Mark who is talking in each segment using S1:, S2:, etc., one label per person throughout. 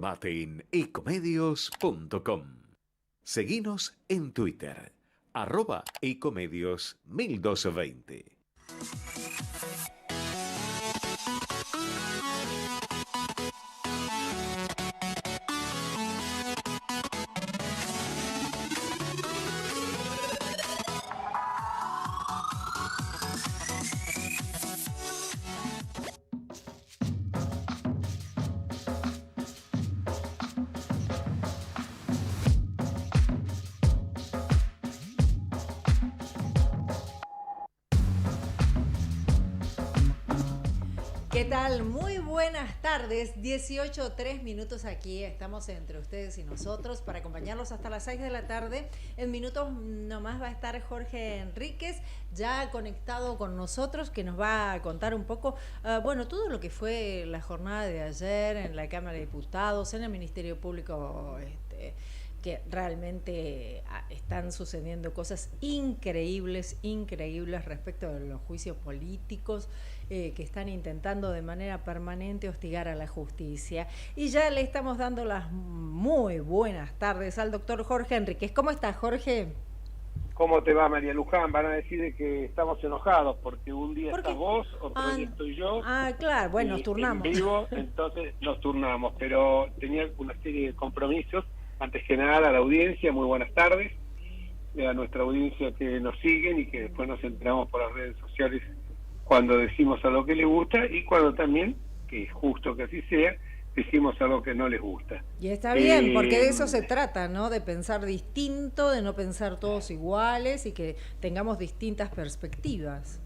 S1: Informate en ecomedios.com. Seguinos en Twitter, @ecomedios1220.
S2: ¿Qué tal? Muy buenas tardes, 18:03 aquí, estamos entre ustedes y nosotros para acompañarlos hasta las 6 de la tarde. En minutos nomás va a estar Jorge Enríquez, ya conectado con nosotros, que nos va a contar un poco, todo lo que fue la jornada de ayer en la Cámara de Diputados, en el Ministerio Público, que realmente están sucediendo cosas increíbles respecto de los juicios políticos que están intentando de manera permanente hostigar a la justicia. Y ya le estamos dando las muy buenas tardes al doctor Jorge Enríquez. ¿Cómo estás, Jorge?
S3: ¿Cómo te va, María Luján? Van a decir que estamos enojados porque un día estás vos, otro día estoy yo.
S2: Claro, bueno, nos turnamos.
S3: En vivo, entonces nos turnamos, pero tenía una serie de compromisos. Antes que nada, a la audiencia, muy buenas tardes, a nuestra audiencia que nos siguen y que después nos enteramos por las redes sociales cuando decimos algo que les gusta y cuando también, que es justo que así sea, decimos algo que no les gusta.
S2: Y está bien, porque de eso se trata, ¿no? De pensar distinto, de no pensar todos iguales y que tengamos distintas perspectivas.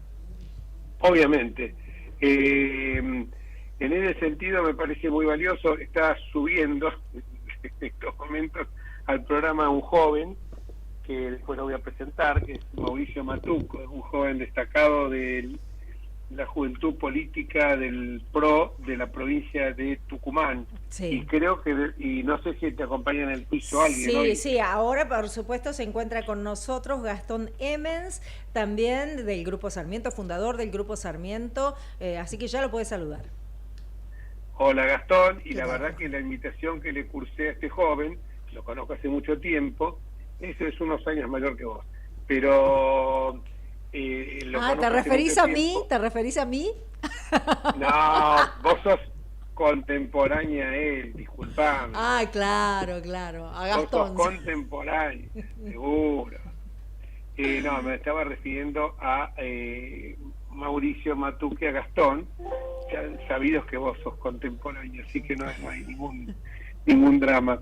S3: Obviamente. En ese sentido me parece muy valioso, está subiendo en estos momentos al programa un joven, que después lo voy a presentar, que es Mauricio Matuc, es un joven destacado de la juventud política del PRO de la provincia de Tucumán.
S2: Sí.
S3: Y creo que, y no sé si te acompaña en el piso alguien.
S2: Sí,
S3: hoy.
S2: Sí, ahora por supuesto se encuentra con nosotros Gastón Emmens, también del Grupo Sarmiento, fundador del Grupo Sarmiento, así que ya lo puedes saludar.
S3: Hola Gastón, y la verdad que la invitación que le cursé a este joven, lo conozco hace mucho tiempo, eso es unos años mayor que vos, pero...
S2: ¿te referís a mí? ¿Te referís a mí?
S3: No, vos sos contemporánea a él, disculpame.
S2: Claro, a Gastón.
S3: Vos sos contemporánea, seguro. No, me estaba refiriendo a Mauricio Matuque, a Gastón, ya sabidos que vos sos contemporáneo, así que no hay ningún drama.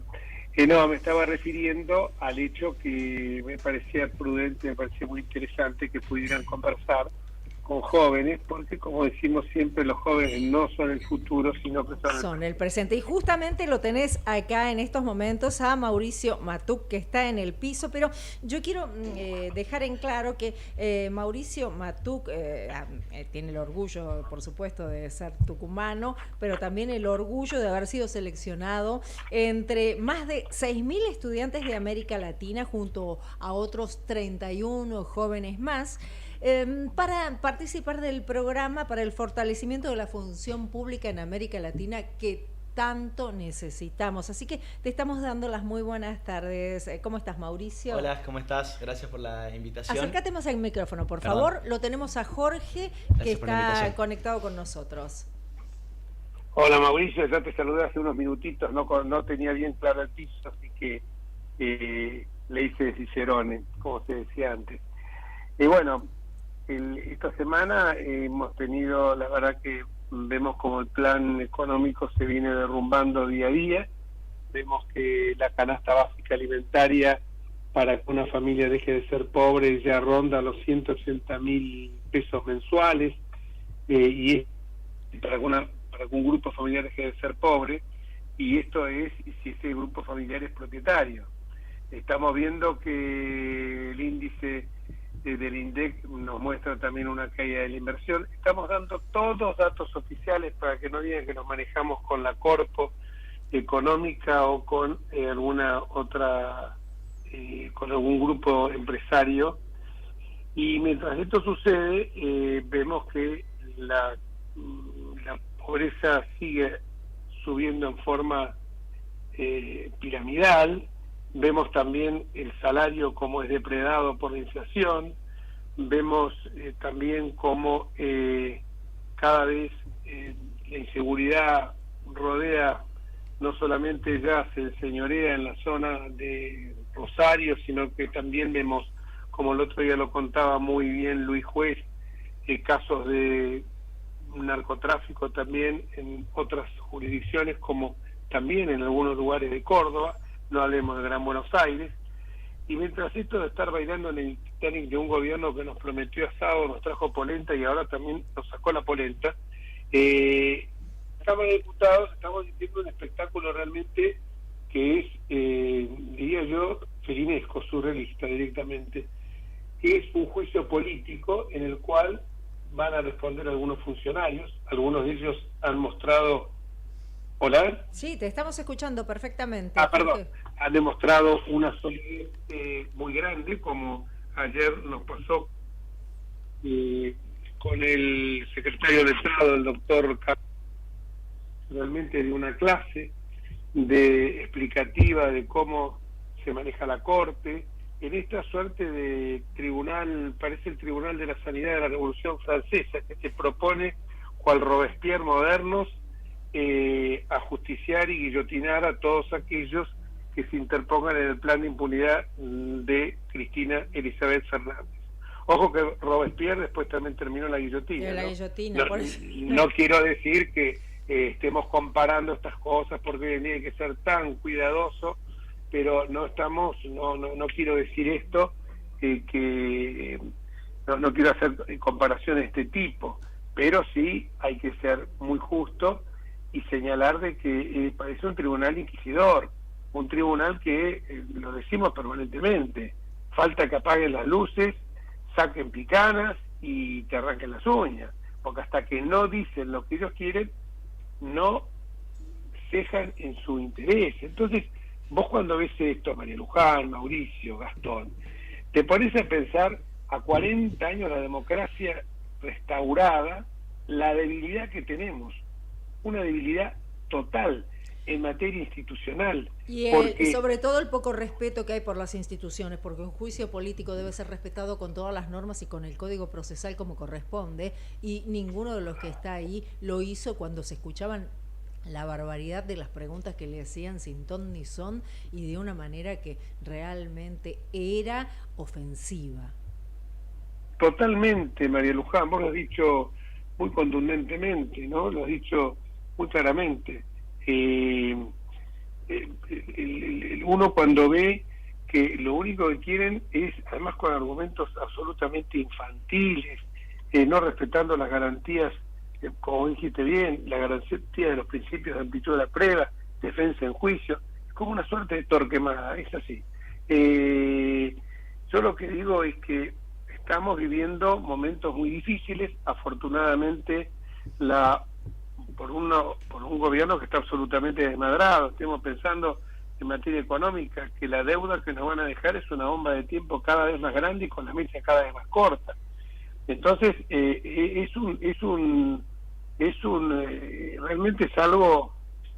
S3: No, me estaba refiriendo al hecho que me parecía prudente, me parecía muy interesante que pudieran conversar con jóvenes, porque como decimos siempre, los jóvenes no son el futuro, sino que
S2: son el presente. Y justamente lo tenés acá en estos momentos a Mauricio Matuc, que está en el piso, pero yo quiero dejar en claro que Mauricio Matuc tiene el orgullo, por supuesto, de ser tucumano, pero también el orgullo de haber sido seleccionado entre más de 6.000 estudiantes de América Latina, junto a otros 31 jóvenes más, para participar del programa para el fortalecimiento de la función pública en América Latina que tanto necesitamos. Así que te estamos dando las muy buenas tardes. ¿Cómo estás, Mauricio?
S4: Hola, ¿cómo estás? Gracias por la invitación.
S2: Acércate más al micrófono, por favor. Lo tenemos a Jorge, que está conectado con nosotros.
S3: Hola, Mauricio, ya te saludé hace unos minutitos, no tenía bien claro el piso, así que le hice de Cicerone, como se decía antes. Y bueno, esta semana hemos tenido, la verdad que vemos como el plan económico se viene derrumbando día a día, vemos que la canasta básica alimentaria para que una familia deje de ser pobre ya ronda los 180.000 pesos mensuales, y para algún grupo familiar deje de ser pobre, y esto es si ese grupo familiar es propietario. Estamos viendo que el índice del INDEC nos muestra también una caída de la inversión. Estamos dando todos datos oficiales para que no digan que nos manejamos con la corpo económica o con alguna otra, con algún grupo empresario. Y mientras esto sucede, vemos que la pobreza sigue subiendo en forma piramidal, vemos también el salario como es depredado por la inflación, vemos también cómo cada vez la inseguridad rodea, no solamente ya se enseñorea en la zona de Rosario, sino que también vemos, como el otro día lo contaba muy bien Luis Juez, casos de narcotráfico también en otras jurisdicciones, como también en algunos lugares de Córdoba, no hablemos de Gran Buenos Aires. Y mientras esto de estar bailando en el Titanic de un gobierno que nos prometió asado, nos trajo polenta y ahora también nos sacó la polenta, Cámara de Diputados estamos viviendo un espectáculo realmente que es, diría yo, felinesco, surrealista directamente, que es un juicio político en el cual van a responder algunos funcionarios, algunos de ellos han mostrado... ¿Hola?
S2: Sí, te estamos escuchando perfectamente.
S3: Perdón, han demostrado una solidez muy grande, como ayer nos pasó con el secretario de Estado, el doctor Carlos, realmente de una clase de explicativa de cómo se maneja la Corte, en esta suerte de tribunal, parece el Tribunal de la Sanidad de la Revolución Francesa, que se propone, cual Robespierre modernos, ajusticiar y guillotinar a todos aquellos que se interpongan en el plan de impunidad de Cristina Elizabeth Fernández. Ojo que Robespierre después también terminó la guillotina.
S2: La guillotina, por eso.
S3: No quiero decir que estemos comparando estas cosas porque tiene que ser tan cuidadoso, pero no estamos, no quiero decir esto, que no quiero hacer comparaciones de este tipo, pero sí hay que ser muy justo y señalar de que parece un tribunal inquisidor, un tribunal que, lo decimos permanentemente, falta que apaguen las luces, saquen picanas y te arranquen las uñas, porque hasta que no dicen lo que ellos quieren, no cejan en su interés. Entonces, vos cuando ves esto, María Luján, Mauricio, Gastón, te pones a pensar a 40 años la democracia restaurada, la debilidad que tenemos, una debilidad total en materia institucional.
S2: Y sobre todo el poco respeto que hay por las instituciones, porque un juicio político debe ser respetado con todas las normas y con el código procesal como corresponde, y ninguno de los que está ahí lo hizo cuando se escuchaban la barbaridad de las preguntas que le hacían sin ton ni son y de una manera que realmente era ofensiva.
S3: Totalmente, María Luján, vos lo has dicho muy contundentemente, ¿no? Lo has dicho muy claramente. Uno cuando ve que lo único que quieren es, además con argumentos absolutamente infantiles, no respetando las garantías, como dijiste bien, la garantía de los principios de amplitud de la prueba, defensa en juicio, es como una suerte de Torquemada, es así. Yo lo que digo es que estamos viviendo momentos muy difíciles, afortunadamente por un gobierno que está absolutamente desmadrado. Estamos pensando en materia económica que la deuda que nos van a dejar es una bomba de tiempo cada vez más grande y con la mecha cada vez más corta. Entonces realmente es algo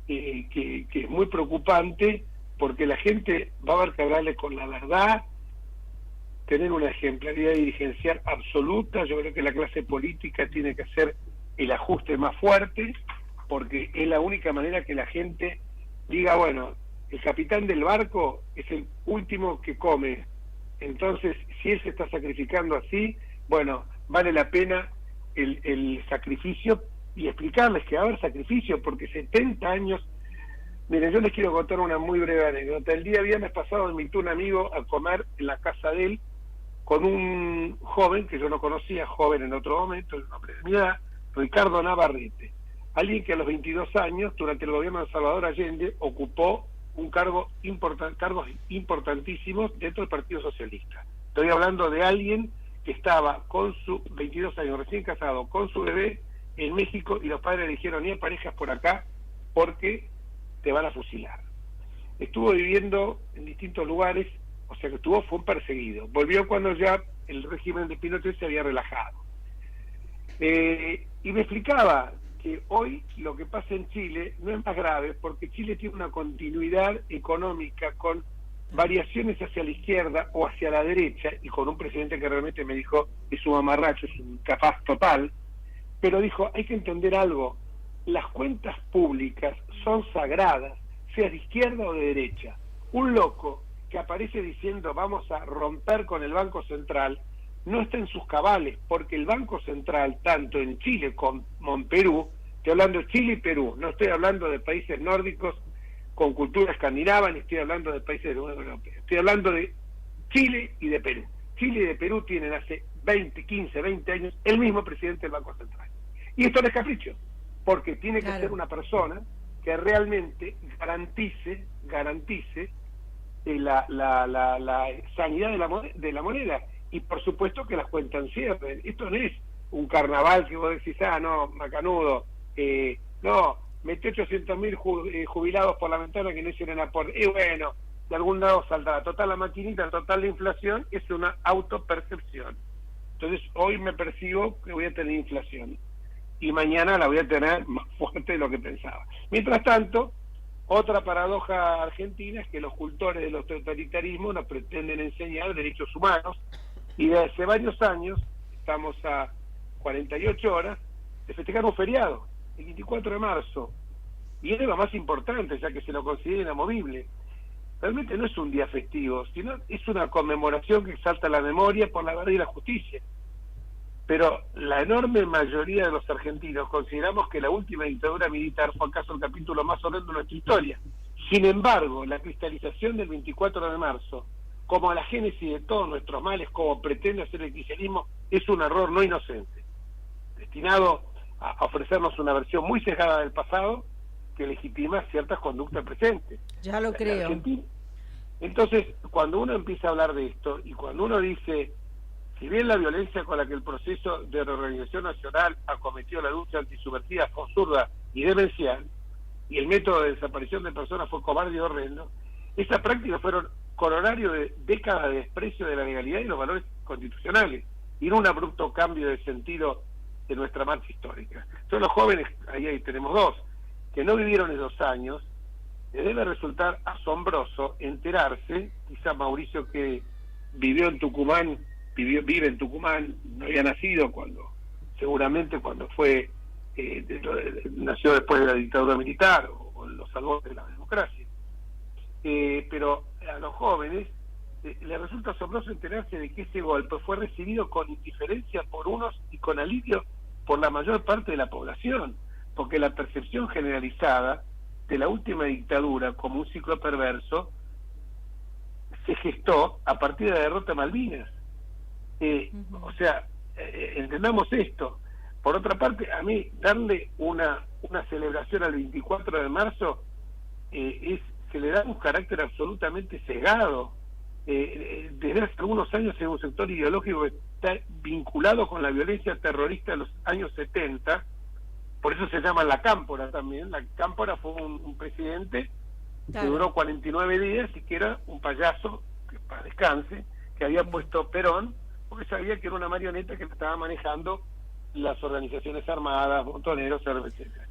S3: que es muy preocupante, porque la gente va a haber que hablarle con la verdad, tener una ejemplaridad dirigencial absoluta. Yo creo que la clase política tiene que hacer el ajuste más fuerte, porque es la única manera que la gente diga, bueno, el capitán del barco es el último que come, entonces si él se está sacrificando así, bueno, vale la pena el sacrificio, y explicarles que va a haber sacrificio, porque 70 años. Miren, yo les quiero contar una muy breve anécdota. El día viernes pasado me invitó un amigo a comer en la casa de él con un joven que yo no conocía, joven en otro momento, el nombre de mi edad, Ricardo Navarrete, alguien que a los 22 años, durante el gobierno de Salvador Allende, ocupó cargos importantísimos dentro del Partido Socialista. Estoy hablando de alguien que estaba con su 22 años, recién casado, con su bebé en México, y los padres le dijeron, ni parejas por acá, porque te van a fusilar. Estuvo viviendo en distintos lugares, o sea que fue un perseguido. Volvió cuando ya el régimen de Pinochet se había relajado. Y me explicaba que hoy lo que pasa en Chile no es más grave, porque Chile tiene una continuidad económica con variaciones hacia la izquierda o hacia la derecha, y con un presidente que realmente me dijo es un mamarracho, es un capaz total, pero dijo, hay que entender algo, las cuentas públicas son sagradas, sea de izquierda o de derecha. Un loco que aparece diciendo vamos a romper con el Banco Central no está en sus cabales, porque el Banco Central, tanto en Chile como en Perú, estoy hablando de Chile y Perú, no estoy hablando de países nórdicos con cultura escandinava, ni estoy hablando de países de la Unión Europea, estoy hablando de Chile y de Perú. Chile y de Perú tienen hace 15, 20 años el mismo presidente del Banco Central. Y esto no es capricho, porque tiene que ser una persona que realmente garantice la sanidad de la moneda, y por supuesto que las cuentas cierren. Esto no es un carnaval que vos decís, no, macanudo, no, mete 800.000 jubilados por la ventana que no hicieron aporte, y bueno, de algún lado saldrá. Total, la maquinita, total, la inflación es una autopercepción. Entonces hoy me percibo que voy a tener inflación y mañana la voy a tener más fuerte de lo que pensaba. Mientras tanto, otra paradoja argentina es que los cultores de los totalitarismos nos pretenden enseñar derechos humanos, y desde hace varios años, estamos a 48 horas de festejar un feriado, el 24 de marzo, y es lo más importante, ya que se lo considera inamovible. Realmente no es un día festivo, sino es una conmemoración que exalta la memoria por la verdad y la justicia. Pero la enorme mayoría de los argentinos consideramos que la última dictadura militar fue acaso el capítulo más horrendo de nuestra historia. Sin embargo, la cristalización del 24 de marzo, como la génesis de todos nuestros males, como pretende hacer el kirchnerismo, es un error no inocente, destinado a ofrecernos una versión muy sesgada del pasado que legitima ciertas conductas presentes.
S2: Ya lo creo.
S3: Entonces, cuando uno empieza a hablar de esto, y cuando uno dice, si bien la violencia con la que el proceso de reorganización nacional acometió la lucha antisubversiva fue absurda y demencial, y el método de desaparición de personas fue cobarde y horrendo, esas prácticas fueron corolario de décadas de desprecio de la legalidad y los valores constitucionales, y no un abrupto cambio de sentido de nuestra marcha histórica. Son los jóvenes, ahí tenemos dos, que no vivieron esos años, les debe resultar asombroso enterarse, quizá Mauricio, que vive en Tucumán, no había nacido seguramente cuando fue, nació después de la dictadura militar, o los albores de la democracia. Pero a los jóvenes les resulta asombroso enterarse de que ese golpe fue recibido con indiferencia por unos y con alivio por la mayor parte de la población, porque la percepción generalizada de la última dictadura como un ciclo perverso se gestó a partir de la derrota de Malvinas. O sea, entendamos esto. Por otra parte, a mí darle una celebración al 24 de marzo se le da un carácter absolutamente cegado. Desde hace algunos años en un sector ideológico que está vinculado con la violencia terrorista de los años 70, por eso se llama la Cámpora también. La Cámpora fue un presidente que duró 49 días y que era un payaso, que para descanse, que había puesto Perón, porque sabía que era una marioneta que estaba manejando las organizaciones armadas, montoneros, etcétera.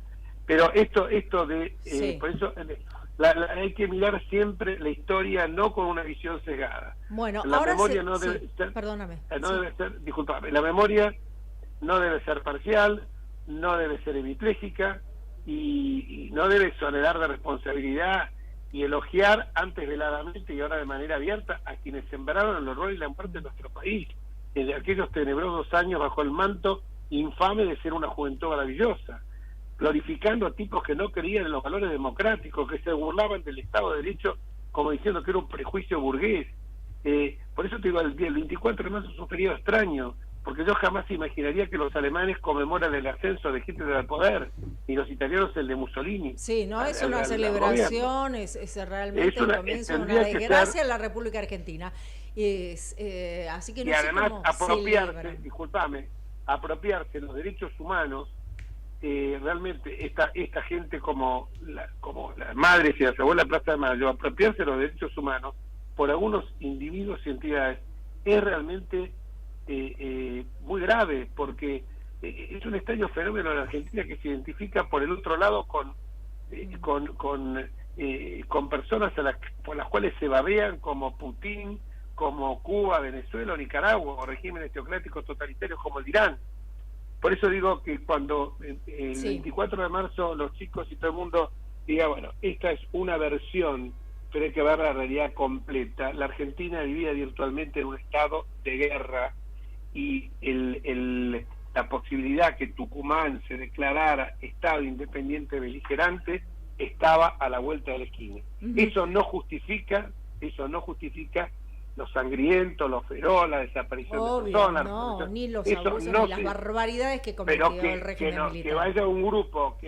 S3: Pero esto de por eso hay que mirar siempre la historia no con una visión cegada.
S2: Bueno,
S3: la
S2: ahora
S3: memoria no debe ser,
S2: perdóname.
S3: Debe ser, disculpame, la memoria no debe ser parcial, no debe ser hemipléjica y no debe exonerar de responsabilidad y elogiar antes veladamente y ahora de manera abierta a quienes sembraron el horror y la muerte de nuestro país en aquellos tenebrosos años bajo el manto infame de ser una juventud maravillosa, glorificando a tipos que no creían en los valores democráticos, que se burlaban del Estado de Derecho como diciendo que era un prejuicio burgués. Por eso te digo, el 24 de marzo es un periodo extraño, porque yo jamás imaginaría que los alemanes conmemoran el ascenso de Hitler al poder y los italianos el de Mussolini.
S2: Sí, no es una celebración, es realmente el comienzo de una desgracia en la República Argentina. Así que no
S3: y
S2: sé
S3: además
S2: cómo
S3: apropiarse, disculpame, apropiarse los derechos humanos, realmente esta gente como las madres y las abuelas Plaza de Mayo, apropiarse de los derechos humanos por algunos individuos y entidades es realmente muy grave, porque es un extraño fenómeno en Argentina que se identifica por el otro lado con personas por las cuales se babean, como Putin, como Cuba, Venezuela o Nicaragua, o regímenes teocráticos totalitarios como el de Irán. Por eso digo que cuando el 24 de marzo los chicos y todo el mundo diga, bueno, esta es una versión, pero hay que ver la realidad completa. La Argentina vivía virtualmente en un estado de guerra, y la posibilidad que Tucumán se declarara estado independiente beligerante estaba a la vuelta de la esquina. Eso no justifica los sangrientos, los feroz, la desaparición de personas.
S2: No, ni los abusos, ni las barbaridades que cometió el régimen militar.
S3: Que haya un grupo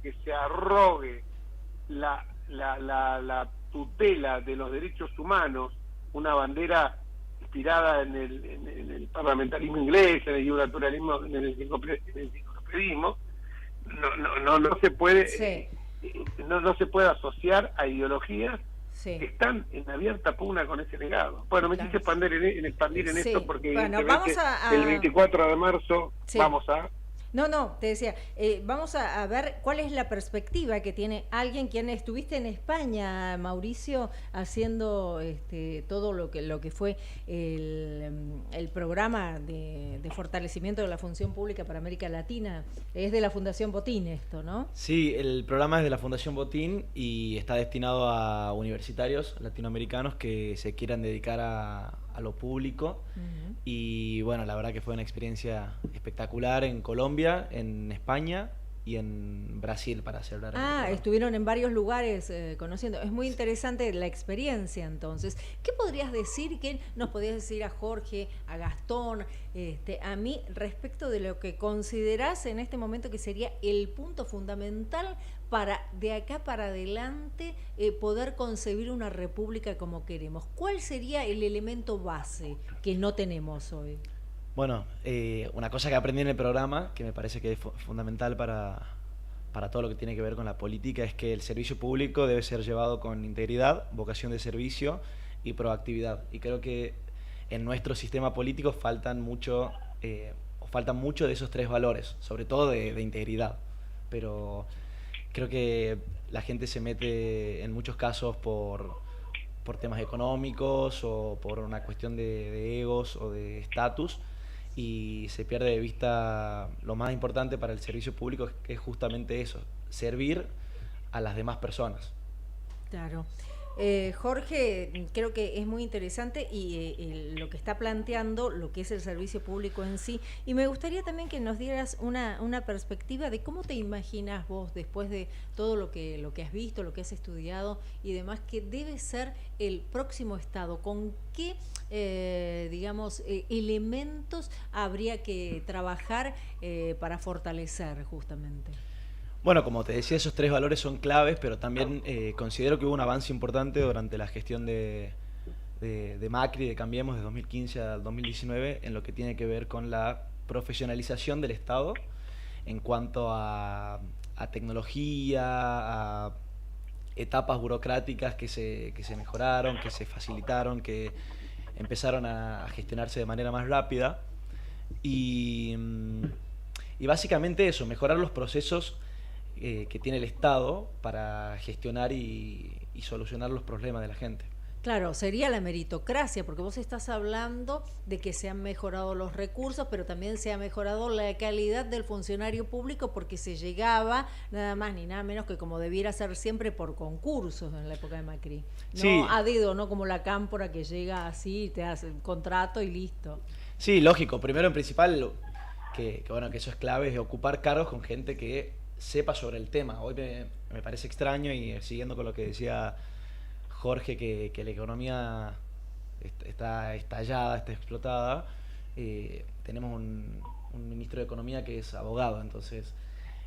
S3: que se arrogue la tutela de los derechos humanos, una bandera inspirada en el parlamentarismo inglés, en el gubernamentalismo, en el enciclopedismo, no se puede, no se puede asociar a ideologías que están en abierta pugna con ese legado. Bueno, me quise expandir en esto porque
S2: vamos
S3: el 24 de marzo vamos a...
S2: No, te decía, vamos a ver cuál es la perspectiva que tiene alguien quien estuviste en España, Mauricio, haciendo todo lo que fue el programa de fortalecimiento de la función pública para América Latina. Es de la Fundación Botín esto, ¿no?
S4: Sí, el programa es de la Fundación Botín y está destinado a universitarios latinoamericanos que se quieran dedicar a lo público. Y bueno, la verdad que fue una experiencia espectacular en Colombia, en España y en Brasil para celebrar.
S2: Estuvieron en varios lugares conociendo. Es muy interesante la experiencia entonces. ¿Qué podrías decir, qué nos podrías decir a Jorge, a Gastón, a mí, respecto de lo que considerás en este momento que sería el punto fundamental para de acá para adelante poder concebir una república como queremos? ¿Cuál sería el elemento base que no tenemos hoy?
S4: Bueno, una cosa que aprendí en el programa, que me parece que es fundamental para todo lo que tiene que ver con la política, es que el servicio público debe ser llevado con integridad, vocación de servicio y proactividad. Y creo que en nuestro sistema político faltan mucho de esos tres valores, sobre todo de integridad. Pero creo que la gente se mete en muchos casos por temas económicos o por una cuestión de egos o de estatus, y se pierde de vista lo más importante para el servicio público, que es justamente eso, servir a las demás personas.
S2: Claro. Jorge, creo que es muy interesante y lo que está planteando, lo que es el servicio público en sí, y me gustaría también que nos dieras una perspectiva de cómo te imaginas vos, después de todo lo que has visto, lo que has estudiado y demás, que debe ser el próximo Estado, con qué elementos habría que trabajar para fortalecer justamente.
S4: Bueno, como te decía, esos tres valores son claves, pero también considero que hubo un avance importante durante la gestión de Macri, de Cambiemos, de 2015 al 2019, en lo que tiene que ver con la profesionalización del Estado en cuanto a tecnología, a etapas burocráticas que se mejoraron, que se facilitaron, que empezaron a gestionarse de manera más rápida. Y básicamente eso, mejorar los procesos que tiene el Estado para gestionar y solucionar los problemas de la gente.
S2: Claro, sería la meritocracia, porque vos estás hablando de que se han mejorado los recursos, pero también se ha mejorado la calidad del funcionario público, porque se llegaba nada más ni nada menos que como debiera ser siempre por concursos en la época de Macri. No a dedo, no como la cámpora que llega así, te hace el contrato y listo.
S4: Sí, lógico. Primero, en principal, que eso es clave, es ocupar cargos con gente que sepa sobre el tema. Hoy me parece extraño, y siguiendo con lo que decía Jorge, que la economía está estallada, está explotada. Tenemos un ministro de Economía que es abogado, entonces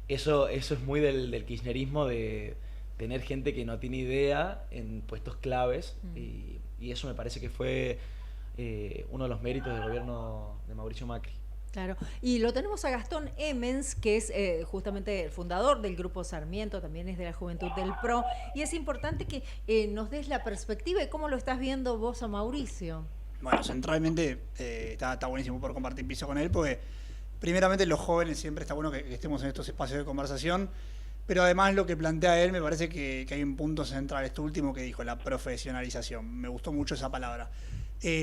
S4: eso es muy del kirchnerismo, de tener gente que no tiene idea en puestos claves, y eso me parece que fue uno de los méritos del gobierno de Mauricio Macri.
S2: Claro, y lo tenemos a Gastón Emmens, que es justamente el fundador del Grupo Sarmiento, también es de la Juventud del PRO, y es importante que nos des la perspectiva de cómo lo estás viendo vos a Mauricio.
S5: Bueno, centralmente está buenísimo por compartir piso con él, porque primeramente los jóvenes, siempre está bueno que estemos en estos espacios de conversación, pero además lo que plantea él me parece que hay un punto central, esto último que dijo, la profesionalización. Me gustó mucho esa palabra.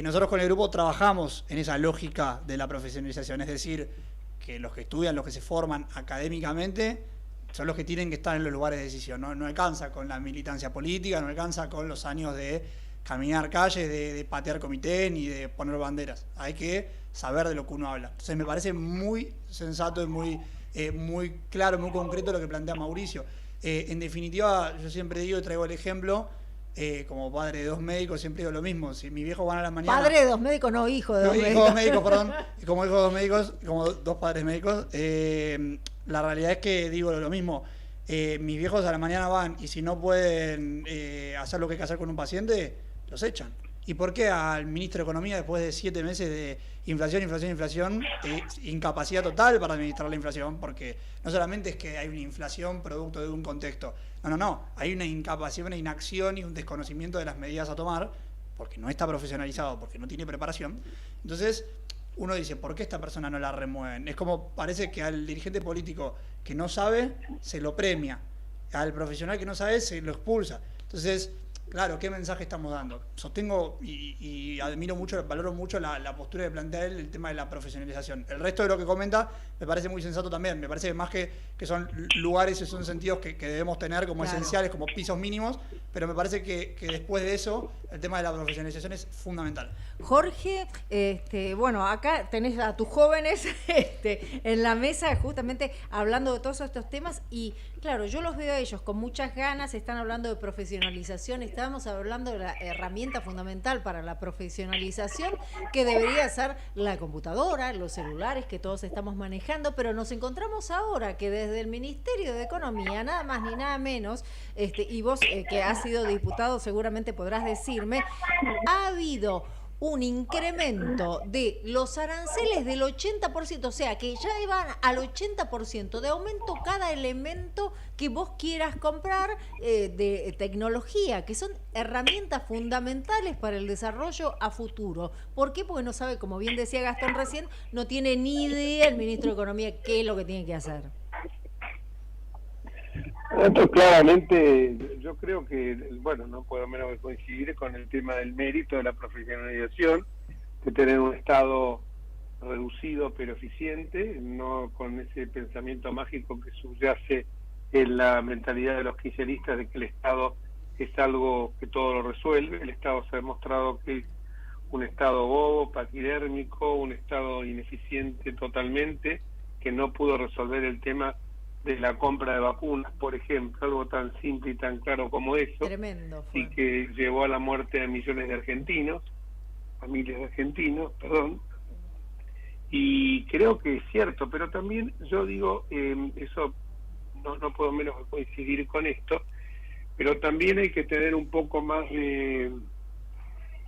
S5: Nosotros con el grupo trabajamos en esa lógica de la profesionalización, es decir, que los que estudian, los que se forman académicamente, son los que tienen que estar en los lugares de decisión. No alcanza con la militancia política, no alcanza con los años de caminar calles, de patear comité, ni de poner banderas. Hay que saber de lo que uno habla. Entonces me parece muy sensato y muy claro, muy concreto lo que plantea Mauricio. En definitiva, yo siempre digo y traigo el ejemplo, como padre de 2 médicos, siempre digo lo mismo. Si mi viejo van a la mañana...
S2: Padre de 2 médicos, no hijo de 2 médicos.
S5: Hijo de 2 médicos, perdón. Como hijo de 2 médicos, como 2 padres médicos. La realidad es que digo lo mismo. Mis viejos a la mañana van y si no pueden hacer lo que hay que hacer con un paciente, los echan. ¿Y por qué al ministro de Economía, después de 7 meses de inflación, incapacidad total para administrar la inflación? Porque no solamente es que hay una inflación producto de un contexto, no, hay una incapacidad, una inacción y un desconocimiento de las medidas a tomar, porque no está profesionalizado, porque no tiene preparación. Entonces, uno dice, ¿por qué esta persona no la remueven? Es como, parece que al dirigente político que no sabe, se lo premia. Al profesional que no sabe, se lo expulsa. Entonces, claro, ¿qué mensaje estamos dando? Sostengo y admiro mucho, valoro mucho la postura de plantear el tema de la profesionalización. El resto de lo que comenta me parece muy sensato también. Me parece más que son lugares y son sentidos que debemos tener como esenciales, como pisos mínimos, pero me parece que después de eso el tema de la profesionalización es fundamental.
S2: Jorge, bueno, acá tenés a tus jóvenes en la mesa justamente hablando de todos estos temas y claro, yo los veo a ellos con muchas ganas, están hablando de profesionalización, estamos hablando de la herramienta fundamental para la profesionalización que debería ser la computadora, los celulares que todos estamos manejando, pero nos encontramos ahora que desde el Ministerio de Economía, nada más ni nada menos, y vos que has sido diputado seguramente podrás decirme, ha habido un incremento de los aranceles del 80%, o sea, que ya van al 80% de aumento cada elemento que vos quieras comprar de tecnología, que son herramientas fundamentales para el desarrollo a futuro. ¿Por qué? Porque no sabe, como bien decía Gastón recién, no tiene ni idea el ministro de Economía qué es lo que tiene que hacer.
S3: Esto claramente, yo creo que, bueno, no puedo menos que coincidir con el tema del mérito de la profesionalización, de tener un Estado reducido pero eficiente, no con ese pensamiento mágico que subyace en la mentalidad de los kirchneristas de que el Estado es algo que todo lo resuelve. El Estado se ha demostrado que es un Estado bobo, paquidérmico, un Estado ineficiente totalmente, que no pudo resolver el tema de la compra de vacunas, por ejemplo, algo tan simple y tan claro como eso.
S2: Tremendo fue.
S3: Y que llevó a la muerte de millones de argentinos, familias de argentinos, perdón. Y creo que es cierto, pero también yo digo, eso no puedo menos que coincidir con esto, pero también hay que tener un poco más de...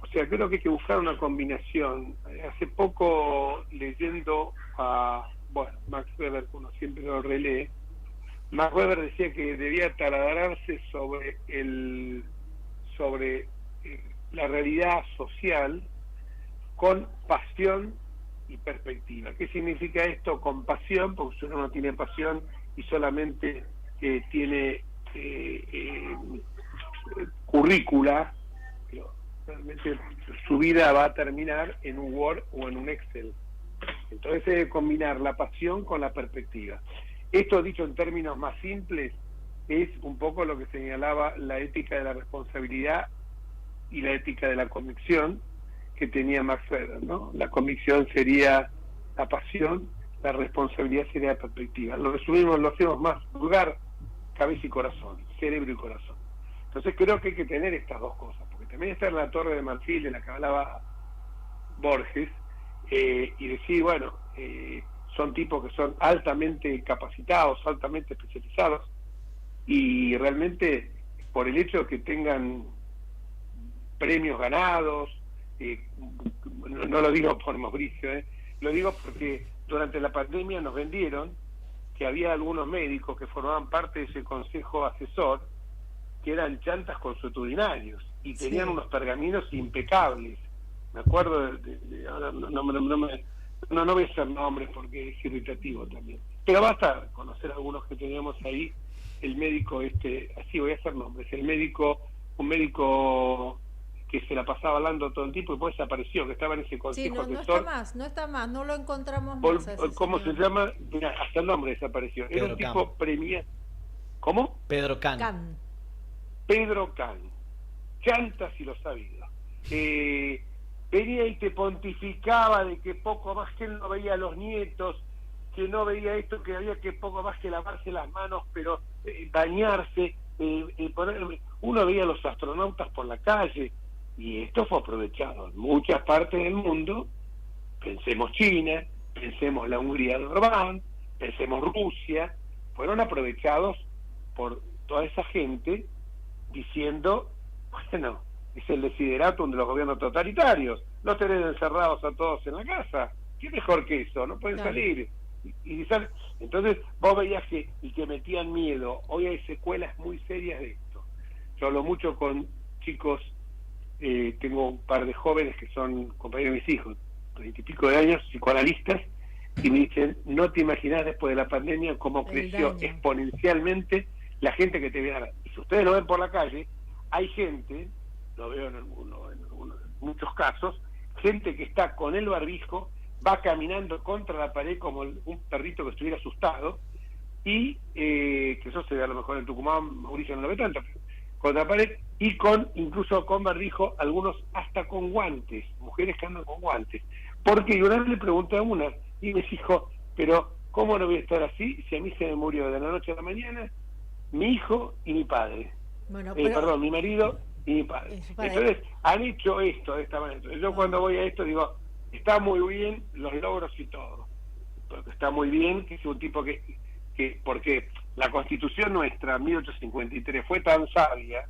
S3: O sea, creo que hay que buscar una combinación. Hace poco, leyendo a Max Weber, como siempre lo relee, Max Weber decía que debía taladrarse sobre la realidad social con pasión y perspectiva. ¿Qué significa esto? Con pasión, porque si uno no tiene pasión y solamente tiene currícula, pero realmente su vida va a terminar en un Word o en un Excel. Entonces debe combinar la pasión con la perspectiva. Esto, dicho en términos más simples, es un poco lo que señalaba la ética de la responsabilidad y la ética de la convicción que tenía Max Weber, ¿no? La convicción sería la pasión, la responsabilidad sería la perspectiva. Lo resumimos, lo hacemos más vulgar, cabeza y corazón, cerebro y corazón. Entonces creo que hay que tener estas dos cosas, porque también está en la Torre de Marfil de la que hablaba Borges, y decir, bueno, son tipos que son altamente capacitados, altamente especializados, y realmente por el hecho de que tengan premios ganados, no lo digo por Mauricio, lo digo porque durante la pandemia nos vendieron que había algunos médicos que formaban parte de ese consejo asesor que eran chantas consuetudinarios y tenían unos pergaminos impecables. Me acuerdo ahora no no voy a hacer nombres porque es irritativo también. Pero basta conocer a algunos que teníamos ahí, el médico así voy a hacer nombres, un médico que se la pasaba hablando todo el tiempo y después desapareció, que estaba en ese
S2: Sí,
S3: consejo
S2: no
S3: asesor.
S2: no está más, no lo encontramos más. a ese
S3: ¿Cómo
S2: señor.
S3: se llama? Mira, hasta el nombre desapareció. Era
S4: Pedro
S3: un tipo premiado. ¿Cómo?
S4: Pedro Can.
S2: Can.
S3: Pedro Can. Chanta si lo sabido. Venía y te pontificaba de que poco más que él no veía a los nietos, que no veía esto, que había que poco más que lavarse las manos, pero bañarse, uno veía a los astronautas por la calle, y esto fue aprovechado en muchas partes del mundo. Pensemos China, pensemos la Hungría de Orbán, pensemos Rusia, fueron aprovechados por toda esa gente diciendo, bueno, es el desideratum de los gobiernos totalitarios, no tener encerrados a todos en la casa, ¿qué mejor que eso? No pueden salir. Entonces vos veías que metían miedo. Hoy hay secuelas muy serias de esto. Yo hablo mucho con chicos, tengo un par de jóvenes que son compañeros de mis hijos, 20 y pico de años, psicoanalistas, y me dicen, no te imaginás después de la pandemia cómo creció exponencialmente la gente que te ve a ver. Y si ustedes lo ven por la calle, hay gente, lo veo en muchos casos, gente que está con el barbijo, va caminando contra la pared como un perrito que estuviera asustado, y que eso se ve a lo mejor en Tucumán, Mauricio no lo ve tanto, pero contra la pared, y incluso con barbijo, algunos hasta con guantes, mujeres que andan con guantes. Porque yo una vez le pregunté a una, y me dijo, pero ¿cómo no voy a estar así si a mí se me murió de la noche a la mañana mi hijo y mi padre?
S2: Bueno,
S3: Perdón, mi marido y mi padre. Entonces, han hecho esto de esta manera. Entonces, yo cuando voy a esto digo, está muy bien los logros y todo, porque está muy bien que es un tipo que porque la Constitución nuestra, 1853, fue tan sabia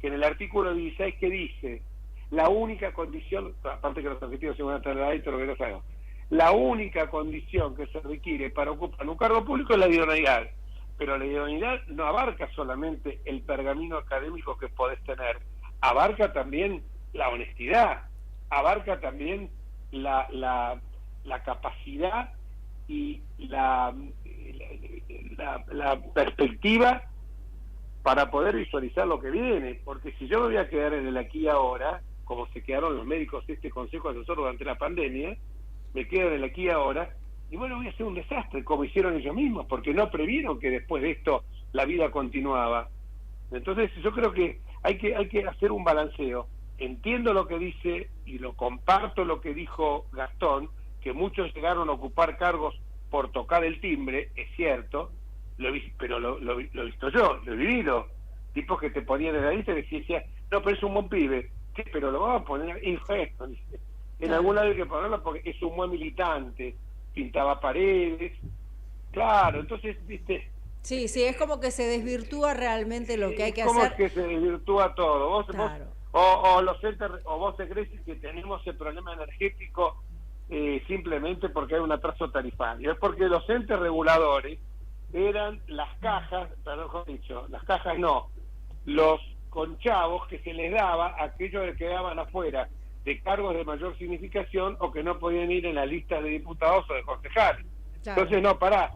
S3: que en el artículo 16 que dice, la única condición, aparte que los objetivos se van a traer ahí, todo lo que no sabemos, la única condición que se requiere para ocupar un cargo público es la idoneidad, pero la idoneidad no abarca solamente el pergamino académico que podés tener, abarca también la honestidad, abarca también la capacidad y la perspectiva para poder visualizar lo que viene, porque si yo me voy a quedar en el aquí y ahora, como se quedaron los médicos de este consejo asesor durante la pandemia, me quedo en el aquí y ahora, y bueno, voy a hacer un desastre, como hicieron ellos mismos, porque no previeron que después de esto la vida continuaba. Entonces yo creo que hay que hacer un balanceo. Entiendo lo que dice y lo comparto lo que dijo Gastón, que muchos llegaron a ocupar cargos por tocar el timbre, es cierto, pero lo he visto yo, lo he vivido. Tipos que te ponían en la lista y decían, no, pero es un buen pibe, ¿qué? Pero lo vamos a poner en algún lado hay que ponerlo porque es un buen militante, pintaba paredes, claro, entonces, viste.
S2: Sí, es como que se desvirtúa realmente lo que hay que
S3: ¿Cómo
S2: hacer?
S3: es que se desvirtúa todo?
S2: Claro.
S3: Vos te crees que tenemos el problema energético simplemente porque hay un atraso tarifario. Es porque los entes reguladores eran las cajas, perdón, mejor dicho, las cajas no, los conchavos que se les daba a aquellos que quedaban afuera de cargos de mayor significación o que no podían ir en la lista de diputados o de concejales. Claro. Entonces, no, pará,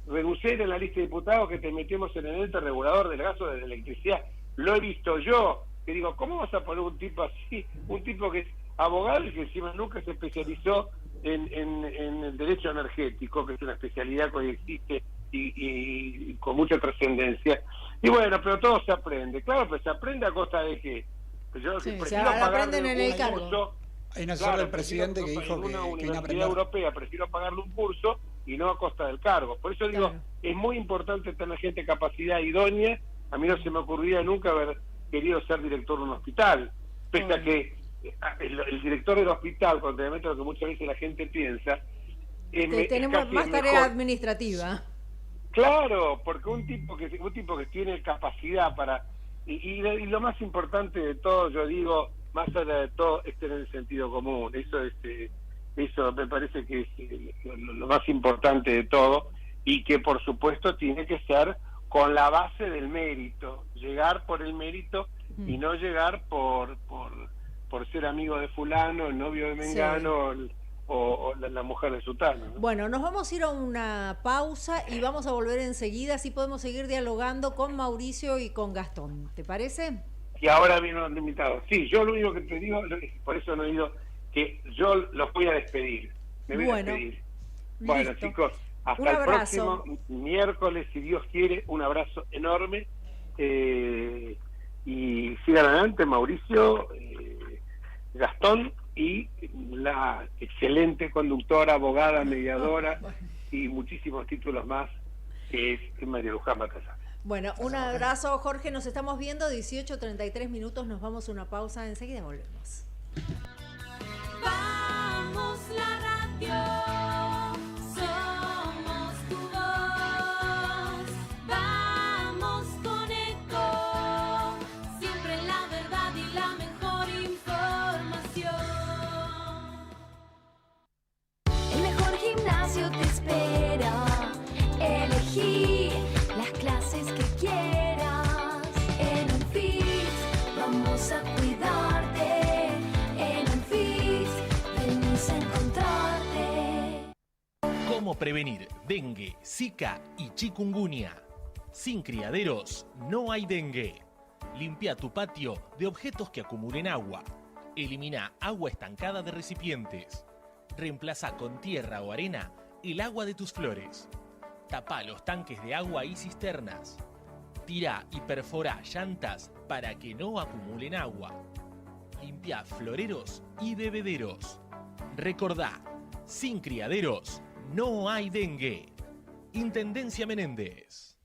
S3: reducir en la lista de diputados que te metemos en el ente regulador del gas o de la electricidad. Lo he visto yo, que digo, ¿cómo vas a poner un tipo así? Un tipo que es abogado y que encima nunca se especializó en el derecho energético, que es una especialidad que hoy existe y con mucha trascendencia. Y bueno, pero todo se aprende. Claro, pues se aprende a costa de qué. Pues yo prefiero
S2: aprenden en el cargo.
S3: Curso,
S5: hay una asesor del presidente que dijo
S3: en una
S5: que
S3: universidad europea prefiero pagarle un curso y no a costa del cargo. Por eso digo, es muy importante tener gente de capacidad idónea. A mí no se me ocurría nunca haber querido ser director de un hospital, pese a que el director del hospital, contrariamente a lo que muchas veces la gente piensa,
S2: tenemos más tarea administrativa.
S3: Claro, porque un tipo que tiene capacidad para y lo más importante de todo, yo digo, más allá de todo, es tener el sentido común. Eso me parece que es lo más importante de todo, y que por supuesto tiene que ser con la base del mérito, llegar por el mérito y no llegar por ser amigo de fulano, el novio de Mengano, o la mujer de Sutano, ¿no?
S2: Bueno, nos vamos a ir a una pausa y vamos a volver enseguida, así podemos seguir dialogando con Mauricio y con Gastón. ¿Te parece?
S3: Y ahora vino el invitado. Sí, yo lo único que te digo, por eso no he ido, que yo los voy a despedir. Me voy a despedir. Bueno,
S2: listo.
S3: chicos,
S2: Un
S3: hasta el
S2: abrazo.
S3: próximo miércoles, si Dios quiere. Un abrazo enorme. Y sigan adelante, Mauricio, Gastón y la excelente conductora, abogada, mediadora y muchísimos títulos más, que es María Luján Batalla.
S2: Bueno, un abrazo, Jorge. Nos estamos viendo 18:33 minutos. Nos vamos a una pausa. Enseguida volvemos.
S6: Vamos la radio, somos tu voz. Vamos con Eco, siempre la verdad y la mejor información. El mejor gimnasio te espera. Elegí las clases que quieras. En Unfit vamos a cuidarte. En Unfit venimos a encontrarte.
S7: ¿Cómo prevenir dengue, zika y chikungunya? Sin criaderos no hay dengue. Limpia tu patio de objetos que acumulen agua. Elimina agua estancada de recipientes. Reemplaza con tierra o arena el agua de tus flores. Tapa los tanques de agua y cisternas. Tira y perfora llantas para que no acumulen agua. Limpia floreros y bebederos. Recordá, sin criaderos no hay dengue. Intendencia Menéndez.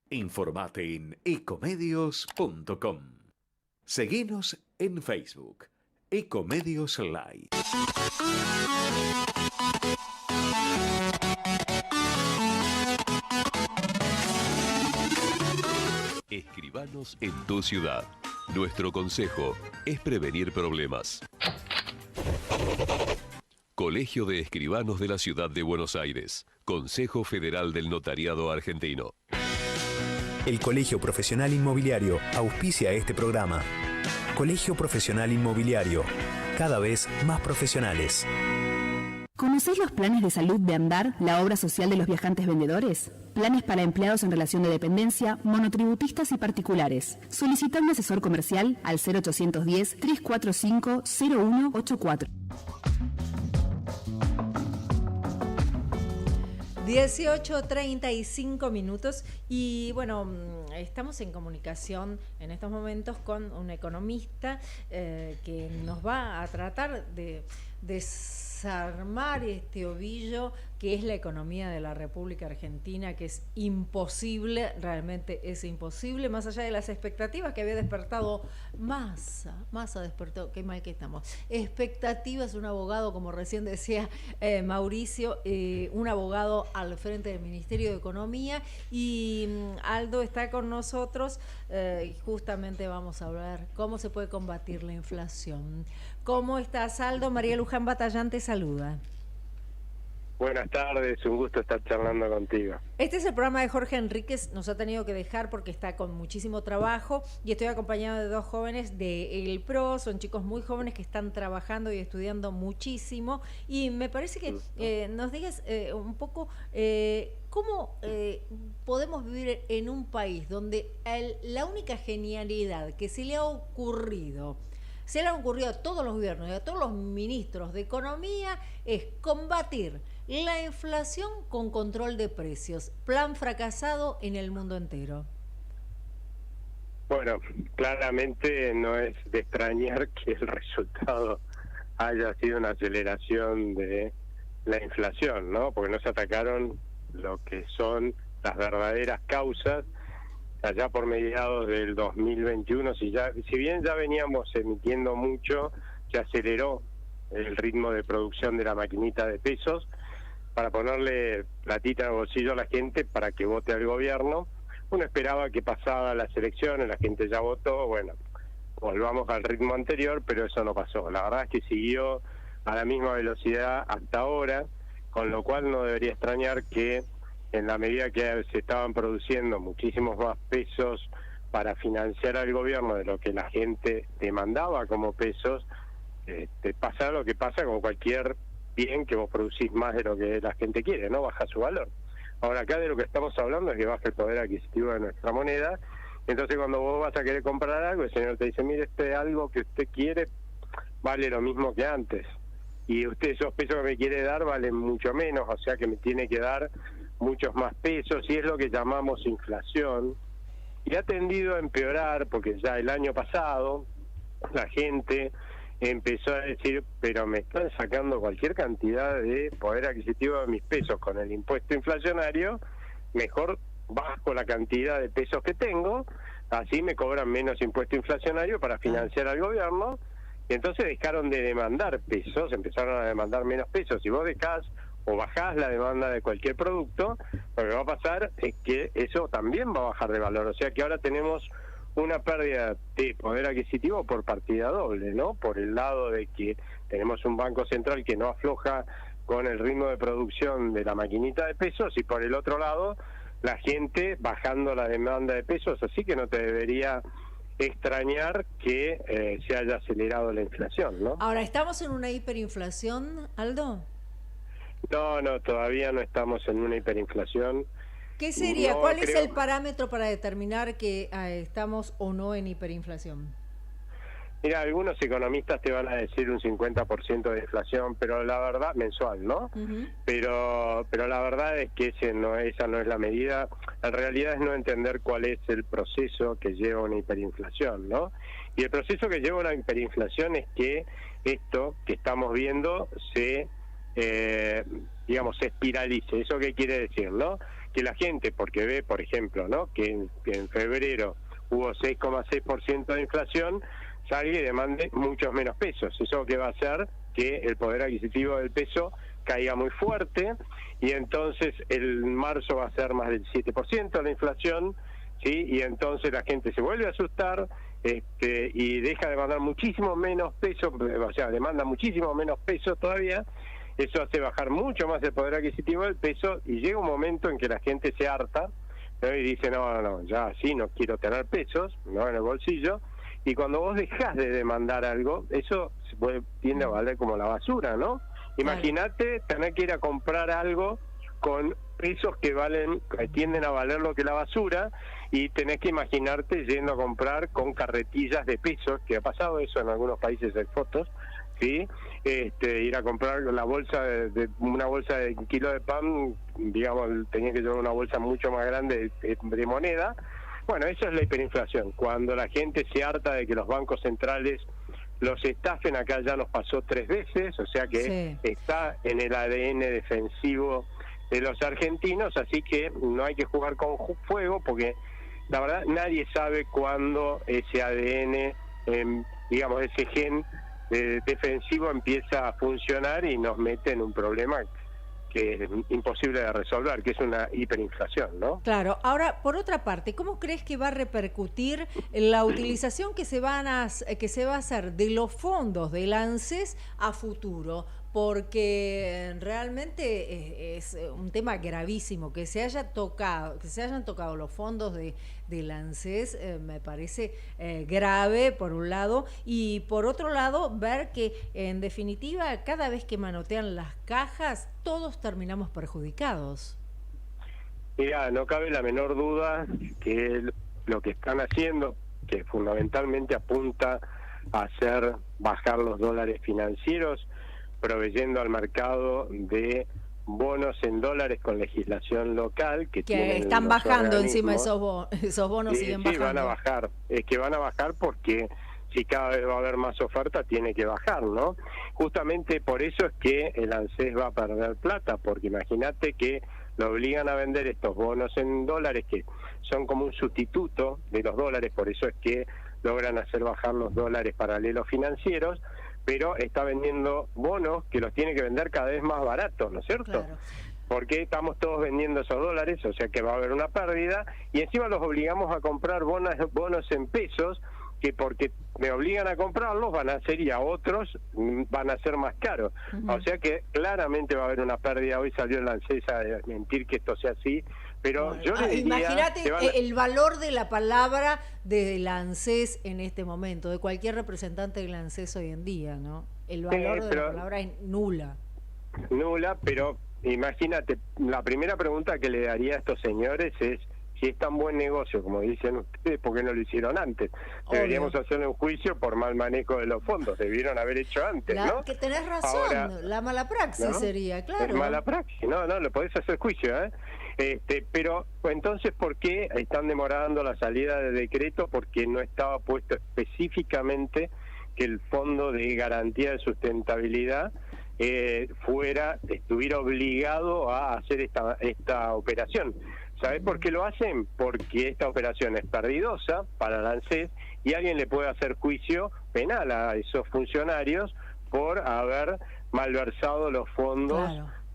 S1: Informate en ecomedios.com. Seguinos en Facebook, Ecomedios Live.
S8: Escribanos en tu ciudad. Nuestro consejo es prevenir problemas. Colegio de Escribanos de la Ciudad de Buenos Aires. Consejo Federal del Notariado Argentino.
S9: El Colegio Profesional Inmobiliario auspicia este programa. Colegio Profesional Inmobiliario, cada vez más profesionales.
S10: ¿Conocéis los planes de salud de Andar, la obra social de los viajantes vendedores? Planes para empleados en relación de dependencia, monotributistas y particulares. Solicita un asesor comercial al 0810-345-0184.
S2: 18:35 minutos y bueno, estamos en comunicación en estos momentos con un economista que nos va a tratar de desarmar este ovillo que es la economía de la República Argentina, que es imposible, realmente es imposible, más allá de las expectativas que había despertado Massa despertó, qué mal que estamos, expectativas, un abogado, como recién decía Mauricio, un abogado al frente del Ministerio de Economía, y Aldo está con nosotros, y justamente vamos a hablar cómo se puede combatir la inflación. ¿Cómo estás, Aldo? María Luján Batallán te saluda.
S3: Buenas tardes, un gusto estar charlando contigo.
S2: Este es el programa de Jorge Enríquez, nos ha tenido que dejar porque está con muchísimo trabajo y estoy acompañado de dos jóvenes de El PRO, son chicos muy jóvenes que están trabajando y estudiando muchísimo, y me parece que nos digas un poco cómo podemos vivir en un país donde la única genialidad que se le ha ocurrido a todos los gobiernos y a todos los ministros de Economía es combatir la inflación con control de precios. Plan fracasado en el mundo entero.
S3: Bueno, claramente no es de extrañar que el resultado haya sido una aceleración de la inflación, ¿no? Porque no se atacaron lo que son las verdaderas causas. Allá por mediados del 2021, si bien ya veníamos emitiendo mucho, se aceleró el ritmo de producción de la maquinita de pesos para ponerle platita en el bolsillo a la gente para que vote al gobierno. Uno esperaba que pasada las elecciones, la gente ya votó, bueno, volvamos al ritmo anterior, pero eso no pasó. La verdad es que siguió a la misma velocidad hasta ahora, con lo cual no debería extrañar que en la medida que se estaban produciendo muchísimos más pesos para financiar al gobierno de lo que la gente demandaba como pesos, pasa lo que pasa con cualquier bien que vos producís más de lo que la gente quiere, ¿no? Baja su valor. Ahora, acá de lo que estamos hablando es que baja el poder adquisitivo de nuestra moneda. Entonces, cuando vos vas a querer comprar algo, el señor te dice, mire, algo que usted quiere vale lo mismo que antes. Y usted esos pesos que me quiere dar valen mucho menos, o sea que me tiene que dar muchos más pesos, y es lo que llamamos inflación. Y ha tendido a empeorar, porque ya el año pasado la gente empezó a decir, pero me están sacando cualquier cantidad de poder adquisitivo de mis pesos con el impuesto inflacionario, mejor bajo la cantidad de pesos que tengo, así me cobran menos impuesto inflacionario para financiar al gobierno. Y entonces dejaron de demandar pesos, empezaron a demandar menos pesos. Si vos dejás o bajás la demanda de cualquier producto, lo que va a pasar es que eso también va a bajar de valor. O sea que ahora tenemos una pérdida de poder adquisitivo por partida doble, ¿no? Por el lado de que tenemos un banco central que no afloja con el ritmo de producción de la maquinita de pesos, y por el otro lado la gente bajando la demanda de pesos, así que no te debería extrañar que se haya acelerado la inflación, ¿no?
S2: Ahora, ¿estamos en una hiperinflación, Aldo?
S3: No, todavía no estamos en una hiperinflación.
S2: ¿Qué sería?
S3: No,
S2: ¿Cuál es el parámetro para determinar que estamos o no en hiperinflación?
S3: Mira, algunos economistas te van a decir un 50% de inflación, pero la verdad, mensual, ¿no? Pero la verdad es que esa no es la medida. En realidad es no entender cuál es el proceso que lleva a una hiperinflación, ¿no? Y el proceso que lleva a una hiperinflación es que esto que estamos viendo se espiralice. ¿Eso qué quiere decir, no? Que la gente, porque ve, por ejemplo, ¿no?, que en febrero hubo 6,6% de inflación, salga y demande muchos menos pesos. Eso que va a hacer que el poder adquisitivo del peso caiga muy fuerte, y entonces el marzo va a ser más del 7% la inflación, ¿sí? Y entonces la gente se vuelve a asustar y deja de mandar muchísimo menos pesos, o sea, demanda muchísimo menos pesos todavía. Eso hace bajar mucho más el poder adquisitivo del peso, y llega un momento en que la gente se harta, ¿no? Y dice, no, ya así no quiero tener pesos, ¿no?, en el bolsillo. Y cuando vos dejás de demandar algo, eso tiende a valer como la basura, ¿no? Imagínate tener que ir a comprar algo con pesos que tienden a valer lo que la basura, y tenés que imaginarte yendo a comprar con carretillas de pesos, que ha pasado eso en algunos países, hay fotos, ¿sí? Ir a comprar la bolsa una bolsa de un kilo de pan, digamos, tenía que llevar una bolsa mucho más grande de moneda. Bueno, eso es la hiperinflación, cuando la gente se harta de que los bancos centrales los estafen. Acá ya nos pasó 3 veces, o sea que está en el ADN defensivo de los argentinos, así que no hay que jugar con fuego, porque la verdad nadie sabe cuándo ese ADN, ese gen defensivo empieza a funcionar y nos mete en un problema que es imposible de resolver, que es una hiperinflación, ¿no?
S2: Claro. Ahora, por otra parte, ¿cómo crees que va a repercutir la utilización que se va a hacer de los fondos del ANSES a futuro? Porque realmente es un tema gravísimo que se hayan tocado los fondos del ANSES. Me parece grave, por un lado, y por otro lado ver que en definitiva cada vez que manotean las cajas todos terminamos perjudicados.
S3: Mira, no cabe la menor duda que lo que están haciendo, que fundamentalmente apunta a hacer bajar los dólares financieros, proveyendo al mercado de bonos en dólares con legislación local que
S2: están bajando encima esos bonos, siguen bajando.
S3: Sí, van a bajar. Es que van a bajar porque si cada vez va a haber más oferta, tiene que bajar, ¿no? Justamente por eso es que el ANSES va a perder plata, porque imagínate que lo obligan a vender estos bonos en dólares que son como un sustituto de los dólares, por eso es que logran hacer bajar los dólares paralelos financieros, pero está vendiendo bonos que los tiene que vender cada vez más baratos, ¿no es cierto? Claro. Porque estamos todos vendiendo esos dólares, o sea que va a haber una pérdida, y encima los obligamos a comprar bonos en pesos, que porque me obligan a comprarlos van a ser, y a otros van a ser más caros. O sea que claramente va a haber una pérdida. Hoy salió el ANSES a desmentir que esto sea así, pero yo le diría...
S2: Imagínate el valor de la palabra del ANSES en este momento, de cualquier representante del ANSES hoy en día, ¿no? El valor de la palabra es nula.
S3: nula, pero imagínate, la primera pregunta que le daría a estos señores es: si es tan buen negocio como dicen ustedes, ¿por qué no lo hicieron antes? Deberíamos hacerle un juicio por mal manejo de los fondos, debieron haber hecho antes, ¿no?
S2: Que tenés razón, ahora, la mala praxis, ¿no? Sería, claro.
S3: Es mala praxis, no, lo podés hacer juicio, pero entonces, ¿por qué están demorando la salida de decreto? Porque no estaba puesto específicamente que el Fondo de Garantía de Sustentabilidad estuviera obligado a hacer esta operación. ¿Sabés por qué lo hacen? Porque esta operación es perdidosa para la ANSES y alguien le puede hacer juicio penal a esos funcionarios por haber malversado los fondos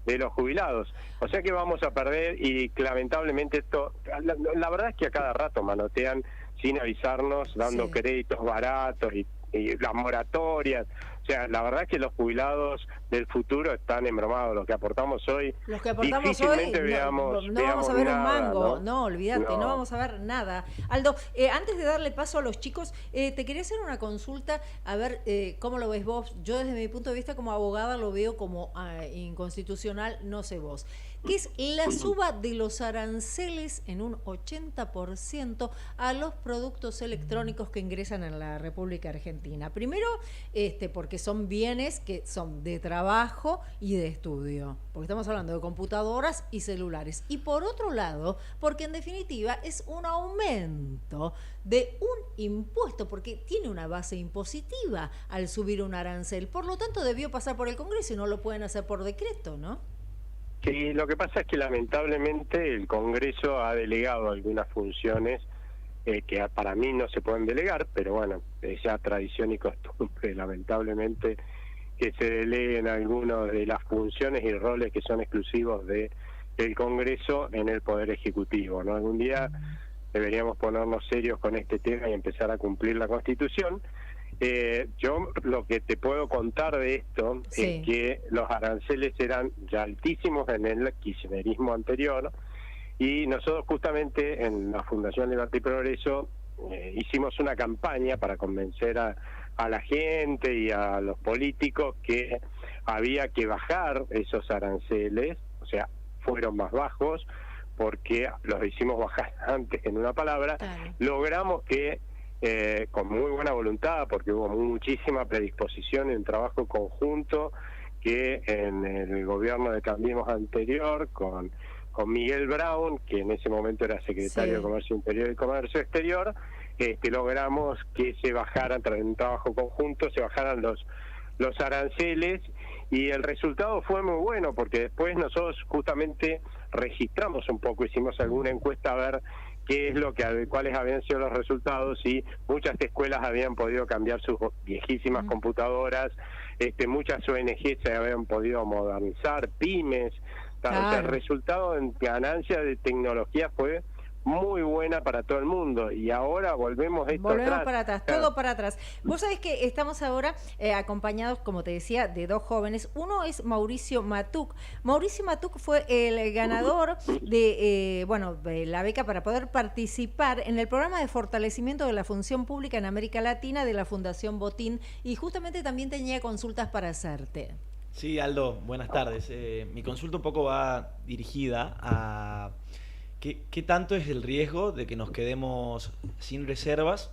S3: de los jubilados. O sea que vamos a perder, y lamentablemente esto, la verdad es que a cada rato manotean sin avisarnos, dando créditos baratos y las moratorias. O sea, la verdad es que los jubilados del futuro están embromados. Los que aportamos hoy,
S2: no vamos a ver un mango, no, olvídate, no vamos a ver nada. Aldo, antes de darle paso a los chicos, te quería hacer una consulta, a ver cómo lo ves vos. Yo desde mi punto de vista como abogada lo veo como inconstitucional, no sé vos. Que es la suba de los aranceles en un 80% a los productos electrónicos que ingresan en la República Argentina. Primero, porque son bienes que son de trabajo y de estudio, porque estamos hablando de computadoras y celulares. Y por otro lado, porque en definitiva es un aumento de un impuesto, porque tiene una base impositiva al subir un arancel. Por lo tanto, debió pasar por el Congreso y no lo pueden hacer por decreto, ¿no?
S3: Sí, lo que pasa es que lamentablemente el Congreso ha delegado algunas funciones que para mí no se pueden delegar, pero bueno, es ya tradición y costumbre, lamentablemente, que se deleguen algunas de las funciones y roles que son exclusivos del Congreso en el Poder Ejecutivo, ¿no? Algún día deberíamos ponernos serios con este tema y empezar a cumplir la Constitución. Yo lo que te puedo contar de esto es que los aranceles eran ya altísimos en el kirchnerismo anterior, y nosotros justamente en la Fundación Libertad y Progreso hicimos una campaña para convencer a la gente y a los políticos que había que bajar esos aranceles. O sea, fueron más bajos porque los hicimos bajar antes, en una palabra. Logramos que con muy buena voluntad, porque hubo muchísima predisposición en trabajo conjunto, que en el gobierno de Cambiemos anterior, con Miguel Brown, que en ese momento era secretario de Comercio Interior y Comercio Exterior, logramos que se bajaran, tras un trabajo conjunto, se bajaran los aranceles, y el resultado fue muy bueno, porque después nosotros justamente registramos un poco, hicimos alguna encuesta a ver qué es cuáles habían sido los resultados, y muchas escuelas habían podido cambiar sus viejísimas computadoras, muchas ONG se habían podido modernizar, pymes. O sea, el resultado en ganancia de tecnología fue muy buena para todo el mundo, y ahora volvemos
S2: para atrás, todo para atrás. Vos sabés que estamos ahora acompañados, como te decía, de dos jóvenes. Uno es Mauricio Matuc. Mauricio Matuc fue el ganador de la beca para poder participar en el programa de fortalecimiento de la función pública en América Latina de la Fundación Botín, y justamente también tenía consultas para hacerte.
S4: Sí, Aldo, buenas tardes. Mi consulta un poco va dirigida a qué tanto es el riesgo de que nos quedemos sin reservas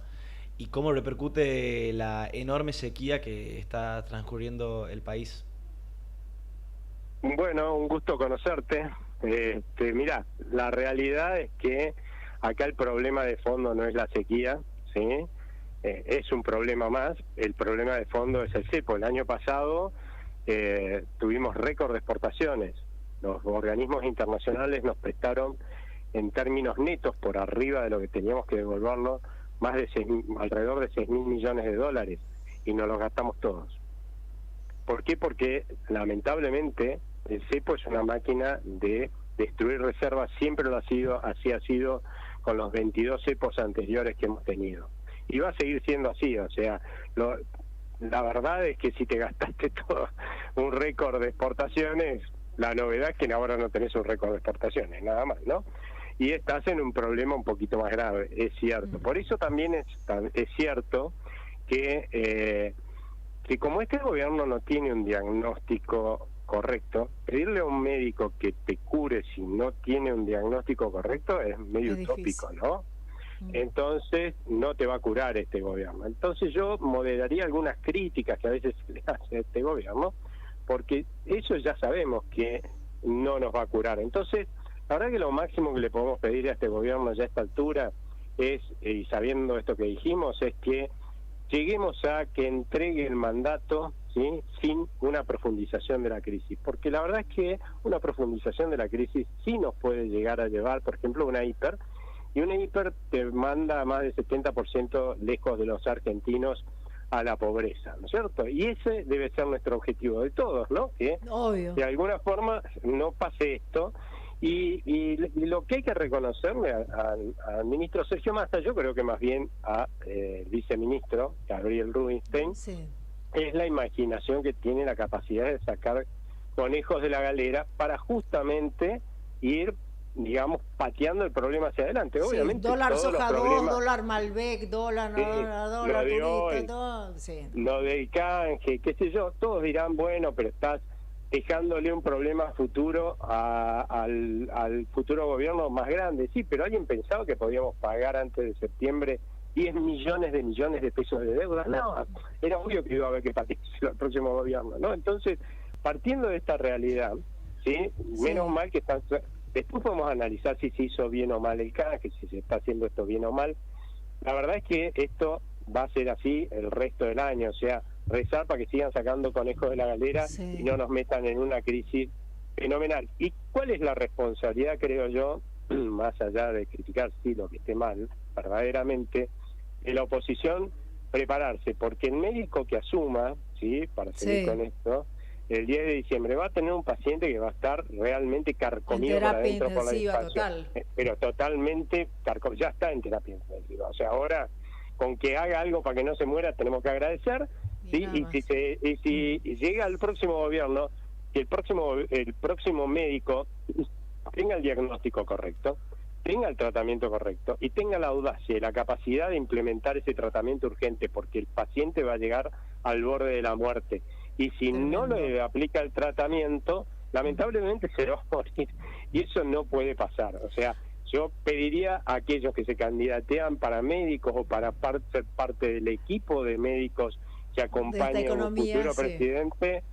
S4: y cómo repercute la enorme sequía que está transcurriendo el país.
S3: Bueno, un gusto conocerte. Mirá, la realidad es que acá el problema de fondo no es la sequía, ¿sí? Es un problema más. El problema de fondo es el cepo. El año pasado tuvimos récord de exportaciones. Los organismos internacionales nos prestaron en términos netos por arriba de lo que teníamos que devolvernos alrededor de 6.000 millones de dólares, y nos los gastamos todos. ¿Por qué? Porque lamentablemente el cepo es una máquina de destruir reservas, siempre lo ha sido, así ha sido con los 22 cepos anteriores que hemos tenido, y va a seguir siendo así. O sea, la verdad es que si te gastaste todo un récord de exportaciones, la novedad es que ahora no tenés un récord de exportaciones, nada más, ¿no? Y estás en un problema un poquito más grave, es cierto. Por eso también es cierto que como este gobierno no tiene un diagnóstico correcto, pedirle a un médico que te cure si no tiene un diagnóstico correcto es medio utópico, ¿no? Entonces no te va a curar este gobierno. Entonces yo moderaría algunas críticas que a veces le hace a este gobierno, porque eso ya sabemos que no nos va a curar. Entonces, la verdad que lo máximo que le podemos pedir a este gobierno ya a esta altura es, y sabiendo esto que dijimos, es que lleguemos a que entregue el mandato, ¿sí?, sin una profundización de la crisis, porque la verdad es que una profundización de la crisis sí nos puede llegar a llevar, por ejemplo, una hiper, y una hiper te manda a más del 70% lejos de los argentinos a la pobreza, ¿no es cierto? Y ese debe ser nuestro objetivo de todos, ¿no? Que de alguna forma no pase esto. Y lo que hay que reconocerle al ministro Sergio Massa, yo creo que más bien al viceministro Gabriel Rubinstein, es la imaginación que tiene, la capacidad de sacar conejos de la galera para justamente ir, digamos, pateando el problema hacia adelante. Obviamente,
S2: dólar soja 2,
S3: problemas,
S2: dólar Malbec, dólar turista, todo.
S3: Lo del canje, qué sé yo, todos dirán, bueno, pero estás dejándole un problema futuro al futuro gobierno más grande. Sí, pero ¿alguien pensaba que podíamos pagar antes de septiembre 10 millones de pesos de deuda? No, era obvio que iba a haber que pagárselo al próximo gobierno, ¿no? Entonces, partiendo de esta realidad, ¿sí? Menos mal que están... Después podemos analizar si se hizo bien o mal el canje, si se está haciendo esto bien o mal. La verdad es que esto va a ser así el resto del año, o sea, rezar para que sigan sacando conejos de la galera y no nos metan en una crisis fenomenal. ¿Y cuál es la responsabilidad, creo yo, más allá de criticar sí lo que esté mal, verdaderamente, de la oposición? Prepararse, porque el médico que asuma, sí, para seguir con esto, el 10 de diciembre va a tener un paciente que va a estar realmente carcomido por adentro por la distancia, pero totalmente ya está en terapia intensiva. O sea, ahora con que haga algo para que no se muera tenemos que agradecer, ¿sí? Y si llega el próximo gobierno, que el próximo médico tenga el diagnóstico correcto, tenga el tratamiento correcto y tenga la audacia y la capacidad de implementar ese tratamiento urgente, porque el paciente va a llegar al borde de la muerte. Y si no le aplica el tratamiento, lamentablemente se va a morir. Y eso no puede pasar. O sea, yo pediría a aquellos que se candidatean para médicos o para ser parte del equipo de médicos que acompañen a un futuro presidente,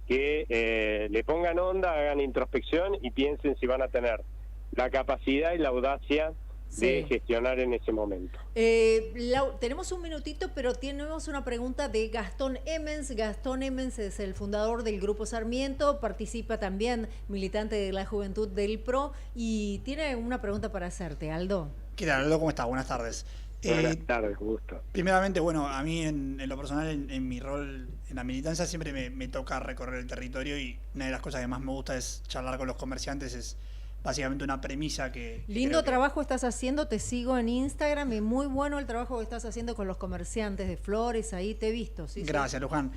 S3: que le pongan onda, hagan introspección y piensen si van a tener la capacidad y la audacia de gestionar en ese momento.
S2: Tenemos un minutito, pero tenemos una pregunta de Gastón Emmens. Gastón Emmens es el fundador del Grupo Sarmiento, participa también, militante de la Juventud del PRO, y tiene una pregunta para hacerte, Aldo.
S5: ¿Qué tal, Aldo? ¿Cómo estás? Buenas tardes.
S3: Buenas tardes, gusto.
S5: Primeramente, bueno, a mí en lo personal, en mi rol en la militancia, siempre me toca recorrer el territorio, y una de las cosas que más me gusta es charlar con los comerciantes. Es básicamente una premisa que...
S2: Lindo trabajo estás haciendo, te sigo en Instagram, y muy bueno el trabajo que estás haciendo con los comerciantes de flores, ahí te he visto.
S5: Gracias, Luján.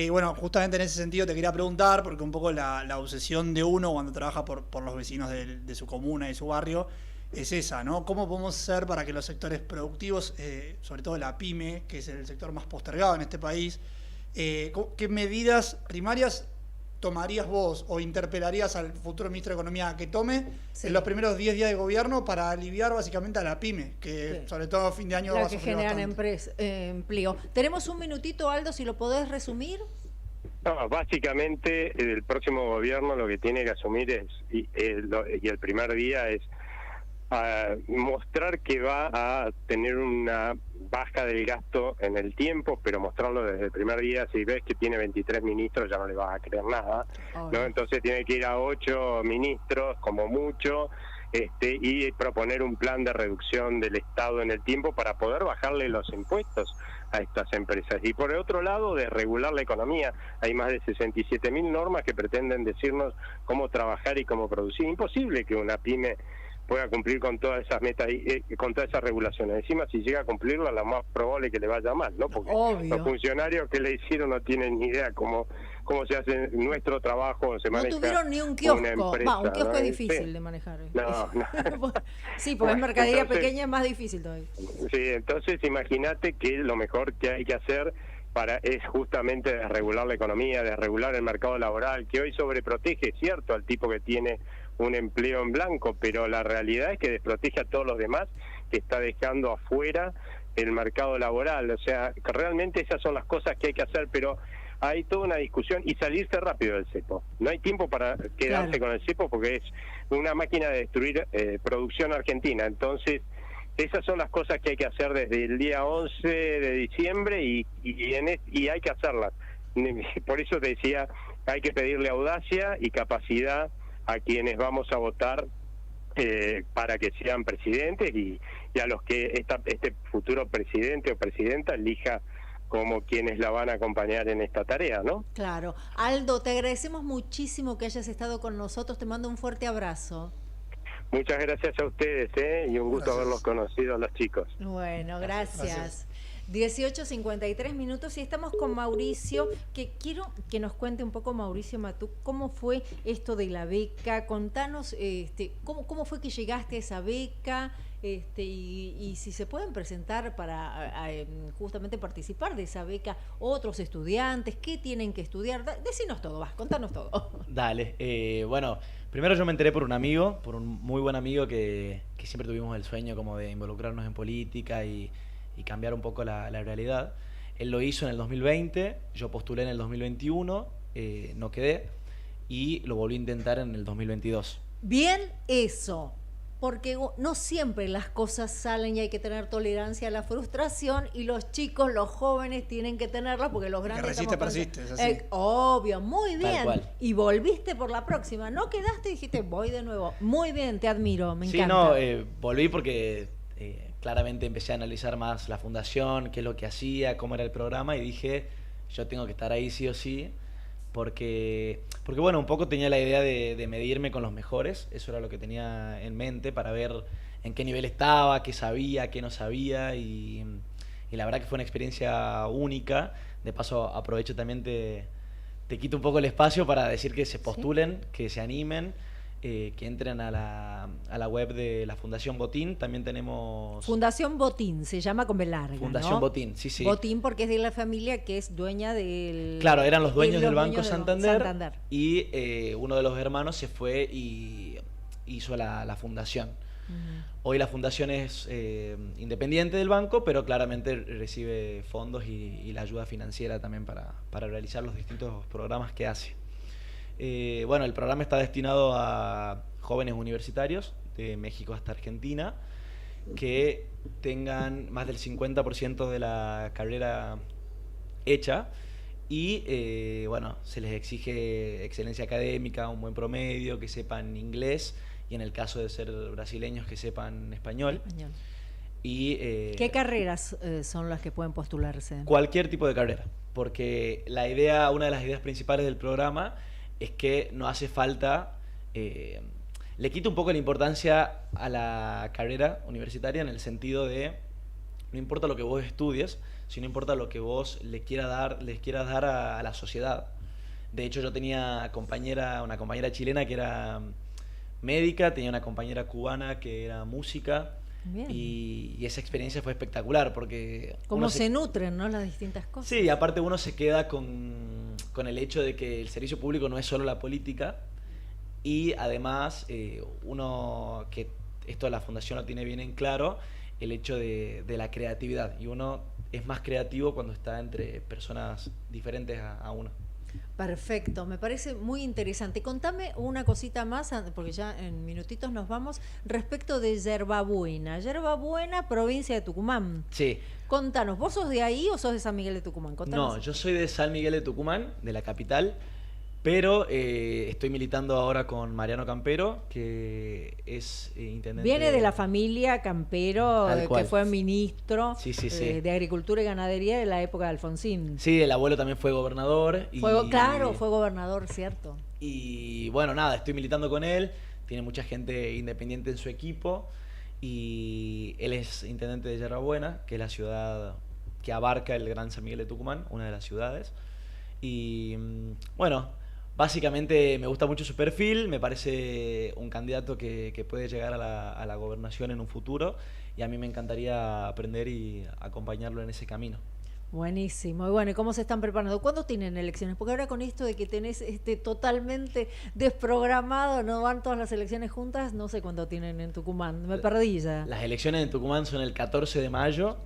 S5: Bueno, justamente en ese sentido te quería preguntar, porque un poco la obsesión de uno cuando trabaja por los vecinos de su comuna y su barrio es esa, ¿no? ¿Cómo podemos hacer para que los sectores productivos, sobre todo la pyme, que es el sector más postergado en este país, qué medidas primarias tomarías vos o interpelarías al futuro ministro de Economía que tome en los primeros 10 días de gobierno para aliviar básicamente a la pyme, que sobre todo a fin de año va a sufrir
S2: bastante? Que generan empleo. Tenemos un minutito, Aldo, si lo podés resumir.
S3: No, básicamente el próximo gobierno lo que tiene que asumir y el primer día es mostrar que va a tener una baja del gasto en el tiempo, pero mostrarlo desde el primer día. Si ves que tiene 23 ministros ya no le vas a creer nada, ¿no? Entonces tiene que ir a 8 ministros como mucho, y proponer un plan de reducción del Estado en el tiempo para poder bajarle los impuestos a estas empresas. Y por el otro lado, de regular la economía. Hay más de 67.000 normas que pretenden decirnos cómo trabajar y cómo producir. Imposible que una pyme pueda cumplir con todas esas metas, con todas esas regulaciones. Encima, si llega a cumplirla, lo más probable es que le vaya mal, ¿no? Porque los funcionarios que le hicieron no tienen ni idea cómo se hace nuestro trabajo, se maneja.
S2: No tuvieron ni un kiosco. Un kiosco, ¿no? Es difícil de manejar.
S3: No.
S2: Sí, porque es mercadería pequeña, es más difícil todavía.
S3: Sí, entonces imagínate que lo mejor que hay que hacer
S11: es justamente desregular la economía, desregular el mercado laboral, que hoy sobreprotege, es cierto, al tipo que tiene un empleo en blanco, pero la realidad es que desprotege a todos los demás, que está dejando afuera el mercado laboral. O sea, que realmente esas son las cosas que hay que hacer, pero hay toda una discusión y salirse rápido del cepo. No hay tiempo para quedarse con el cepo porque es una máquina de destruir producción argentina. Entonces, esas son las cosas que hay que hacer desde el día 11 de diciembre y hay que hacerlas. Por eso te decía, hay que pedirle audacia y capacidad a quienes vamos a votar para que sean presidentes y a los que este futuro presidente o presidenta elija como quienes la van a acompañar en esta tarea, ¿no?
S2: Claro. Aldo, te agradecemos muchísimo que hayas estado con nosotros, te mando un fuerte abrazo.
S11: Muchas gracias a ustedes, y un gusto haberlos conocido a los chicos.
S2: Bueno, gracias. 18:53 minutos y estamos con Mauricio, que quiero que nos cuente un poco, Mauricio Matú, cómo fue esto de la beca. Contanos cómo fue que llegaste a esa beca, y si se pueden presentar para justamente participar de esa beca otros estudiantes, qué tienen que estudiar. Decinos todo, contanos todo.
S4: Dale, bueno, primero yo me enteré por un amigo, por un muy buen amigo que siempre tuvimos el sueño como de involucrarnos en política y cambiar un poco la realidad. Él lo hizo en el 2020, yo postulé en el 2021, no quedé, y lo volví a intentar en el 2022.
S2: Bien eso, porque no siempre las cosas salen y hay que tener tolerancia a la frustración, y los chicos, los jóvenes tienen que tenerla porque los grandes...
S5: Que persiste, es así.
S2: Obvio, muy bien.
S4: Tal cual.
S2: Y volviste por la próxima, no quedaste y dijiste, voy de nuevo. Muy bien, te admiro, me encanta.
S4: Sí, no, volví porque... claramente empecé a analizar más la fundación, qué es lo que hacía, cómo era el programa, y dije, yo tengo que estar ahí sí o sí, porque bueno, un poco tenía la idea de medirme con los mejores, eso era lo que tenía en mente para ver en qué nivel estaba, qué sabía, qué no sabía, y la verdad que fue una experiencia única. De paso aprovecho también, te quito un poco el espacio para decir que se postulen, ¿sí? Que se animen. Que entren a la web de la Fundación Botín. También tenemos...
S2: Fundación Botín, se llama con B larga,
S4: Fundación, ¿no? Botín, sí, sí.
S2: Botín porque es de la familia que es dueña del...
S4: Claro, eran los dueños del Banco Santander. Y uno de los hermanos se fue y hizo la fundación. Hoy la fundación es independiente del banco, pero claramente recibe fondos y la ayuda financiera también para realizar los distintos programas que hace. Bueno, el programa está destinado a jóvenes universitarios de México hasta Argentina que tengan más del 50% de la carrera hecha y bueno, se les exige excelencia académica, un buen promedio, que sepan inglés y en el caso de ser brasileños que sepan español. Y,
S2: ¿qué carreras son las que pueden postularse?
S4: Cualquier tipo de carrera, porque una de las ideas principales del programa es que no hace falta, le quita un poco la importancia a la carrera universitaria en el sentido de, no importa lo que vos estudies, sino importa lo que vos les quieras dar a la sociedad. De hecho, yo tenía una compañera chilena que era médica, tenía una compañera cubana que era música. Y esa experiencia fue espectacular porque...
S2: Cómo se nutren, ¿no?, las distintas cosas.
S4: Sí, y aparte uno se queda con el hecho de que el servicio público no es solo la política y además uno, que esto la Fundación lo tiene bien en claro, el hecho de la creatividad, y uno es más creativo cuando está entre personas diferentes a uno.
S2: Perfecto, me parece muy interesante. Contame una cosita más, porque ya en minutitos nos vamos, respecto de Yerbabuena. Yerbabuena, provincia de Tucumán.
S4: Sí.
S2: Contanos, ¿vos sos de ahí o sos de San Miguel de Tucumán? Contanos.
S4: No, yo soy de San Miguel de Tucumán, de la capital, pero estoy militando ahora con Mariano Campero, que es intendente...
S2: Viene de la familia Campero, que fue ministro
S4: sí.
S2: de Agricultura y Ganadería de la época de Alfonsín.
S4: Sí, el abuelo también fue gobernador.
S2: Claro, fue gobernador, cierto.
S4: Y bueno, nada, estoy militando con él, tiene mucha gente independiente en su equipo, y él es intendente de Yerbabuena, que es la ciudad que abarca el Gran San Miguel de Tucumán, una de las ciudades. Y bueno... Básicamente me gusta mucho su perfil, me parece un candidato que puede llegar a la gobernación en un futuro y a mí me encantaría aprender y acompañarlo en ese camino.
S2: Buenísimo. Y bueno, ¿y cómo se están preparando? ¿Cuándo tienen elecciones? Porque ahora con esto de que tenés totalmente desprogramado, no van todas las elecciones juntas, no sé cuándo tienen en Tucumán. Me perdí ya.
S4: Las elecciones en Tucumán son el 14 de mayo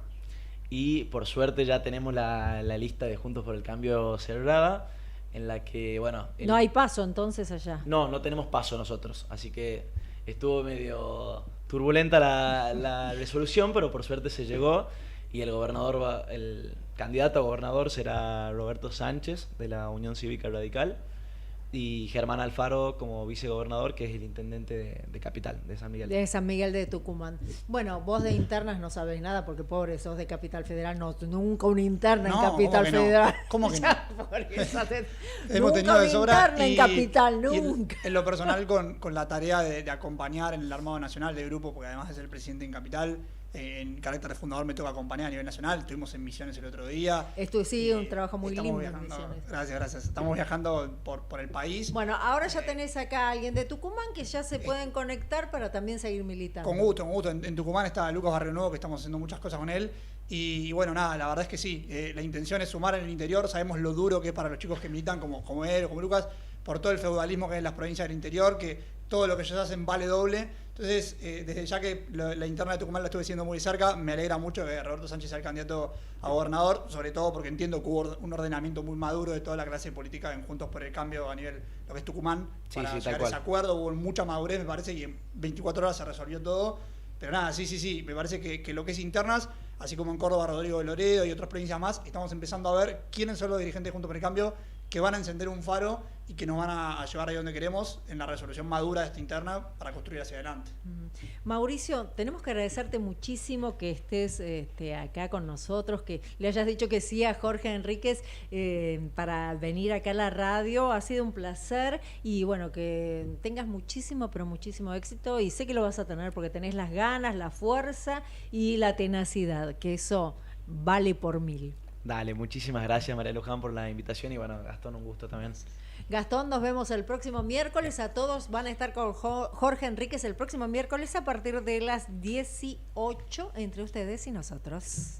S4: y por suerte ya tenemos la lista de Juntos por el Cambio cerrada, en la que, bueno...
S2: No hay paso entonces allá.
S4: No tenemos paso nosotros, así que estuvo medio turbulenta la resolución, pero por suerte se llegó y el candidato a gobernador será Roberto Sánchez, de la Unión Cívica Radical, y Germán Alfaro como vicegobernador, que es el intendente de Capital, de San Miguel.
S2: De San Miguel de Tucumán. Bueno, vos de internas no sabés nada, porque pobre, sos de Capital Federal, nunca una interna en Capital Federal.
S5: ¿Cómo que no?
S2: Hemos tenido de sobra interna en Capital, nunca.
S5: En lo personal, con la tarea de acompañar en el Armado Nacional de grupo, porque además es el presidente en Capital, en carácter de fundador me toca acompañar a nivel nacional. Estuvimos en Misiones el otro día.
S2: Esto sí, un trabajo muy lindo en
S5: viajando,
S2: Misiones.
S5: Gracias. Estamos viajando por el país.
S2: Bueno, ahora ya tenés acá a alguien de Tucumán que ya se pueden conectar para también seguir militando.
S5: Con gusto. En Tucumán está Lucas Barrio Nuevo, que estamos haciendo muchas cosas con él. Y bueno, nada, la verdad es que sí. La intención es sumar en el interior. Sabemos lo duro que es para los chicos que militan, como él o como Lucas, por todo el feudalismo que hay en las provincias del interior, que todo lo que ellos hacen vale doble. Entonces, desde ya que la interna de Tucumán la estuve siguiendo muy de cerca, me alegra mucho que Roberto Sánchez sea el candidato a gobernador, sobre todo porque entiendo que hubo un ordenamiento muy maduro de toda la clase política en Juntos por el Cambio a nivel lo que es Tucumán, para llegar a ese acuerdo. Hubo mucha madurez, me parece, y en 24 horas se resolvió todo. Pero nada, sí, me parece que lo que es internas, así como en Córdoba, Rodrigo de Loredo y otras provincias más, estamos empezando a ver quiénes son los dirigentes de Juntos por el Cambio que van a encender un faro y que nos van a llevar ahí donde queremos en la resolución madura de esta interna para construir hacia adelante.
S2: Mauricio, tenemos que agradecerte muchísimo que estés acá con nosotros, que le hayas dicho que sí a Jorge Enríquez para venir acá a la radio. Ha sido un placer y bueno, que tengas muchísimo, pero muchísimo éxito, y sé que lo vas a tener porque tenés las ganas, la fuerza y la tenacidad, que eso vale por 1000.
S4: Dale, muchísimas gracias María Luján por la invitación y bueno, Gastón, un gusto también.
S2: Gastón, nos vemos el próximo miércoles. A todos van a estar con Jorge Enríquez el próximo miércoles a partir de las 18 entre ustedes y nosotros.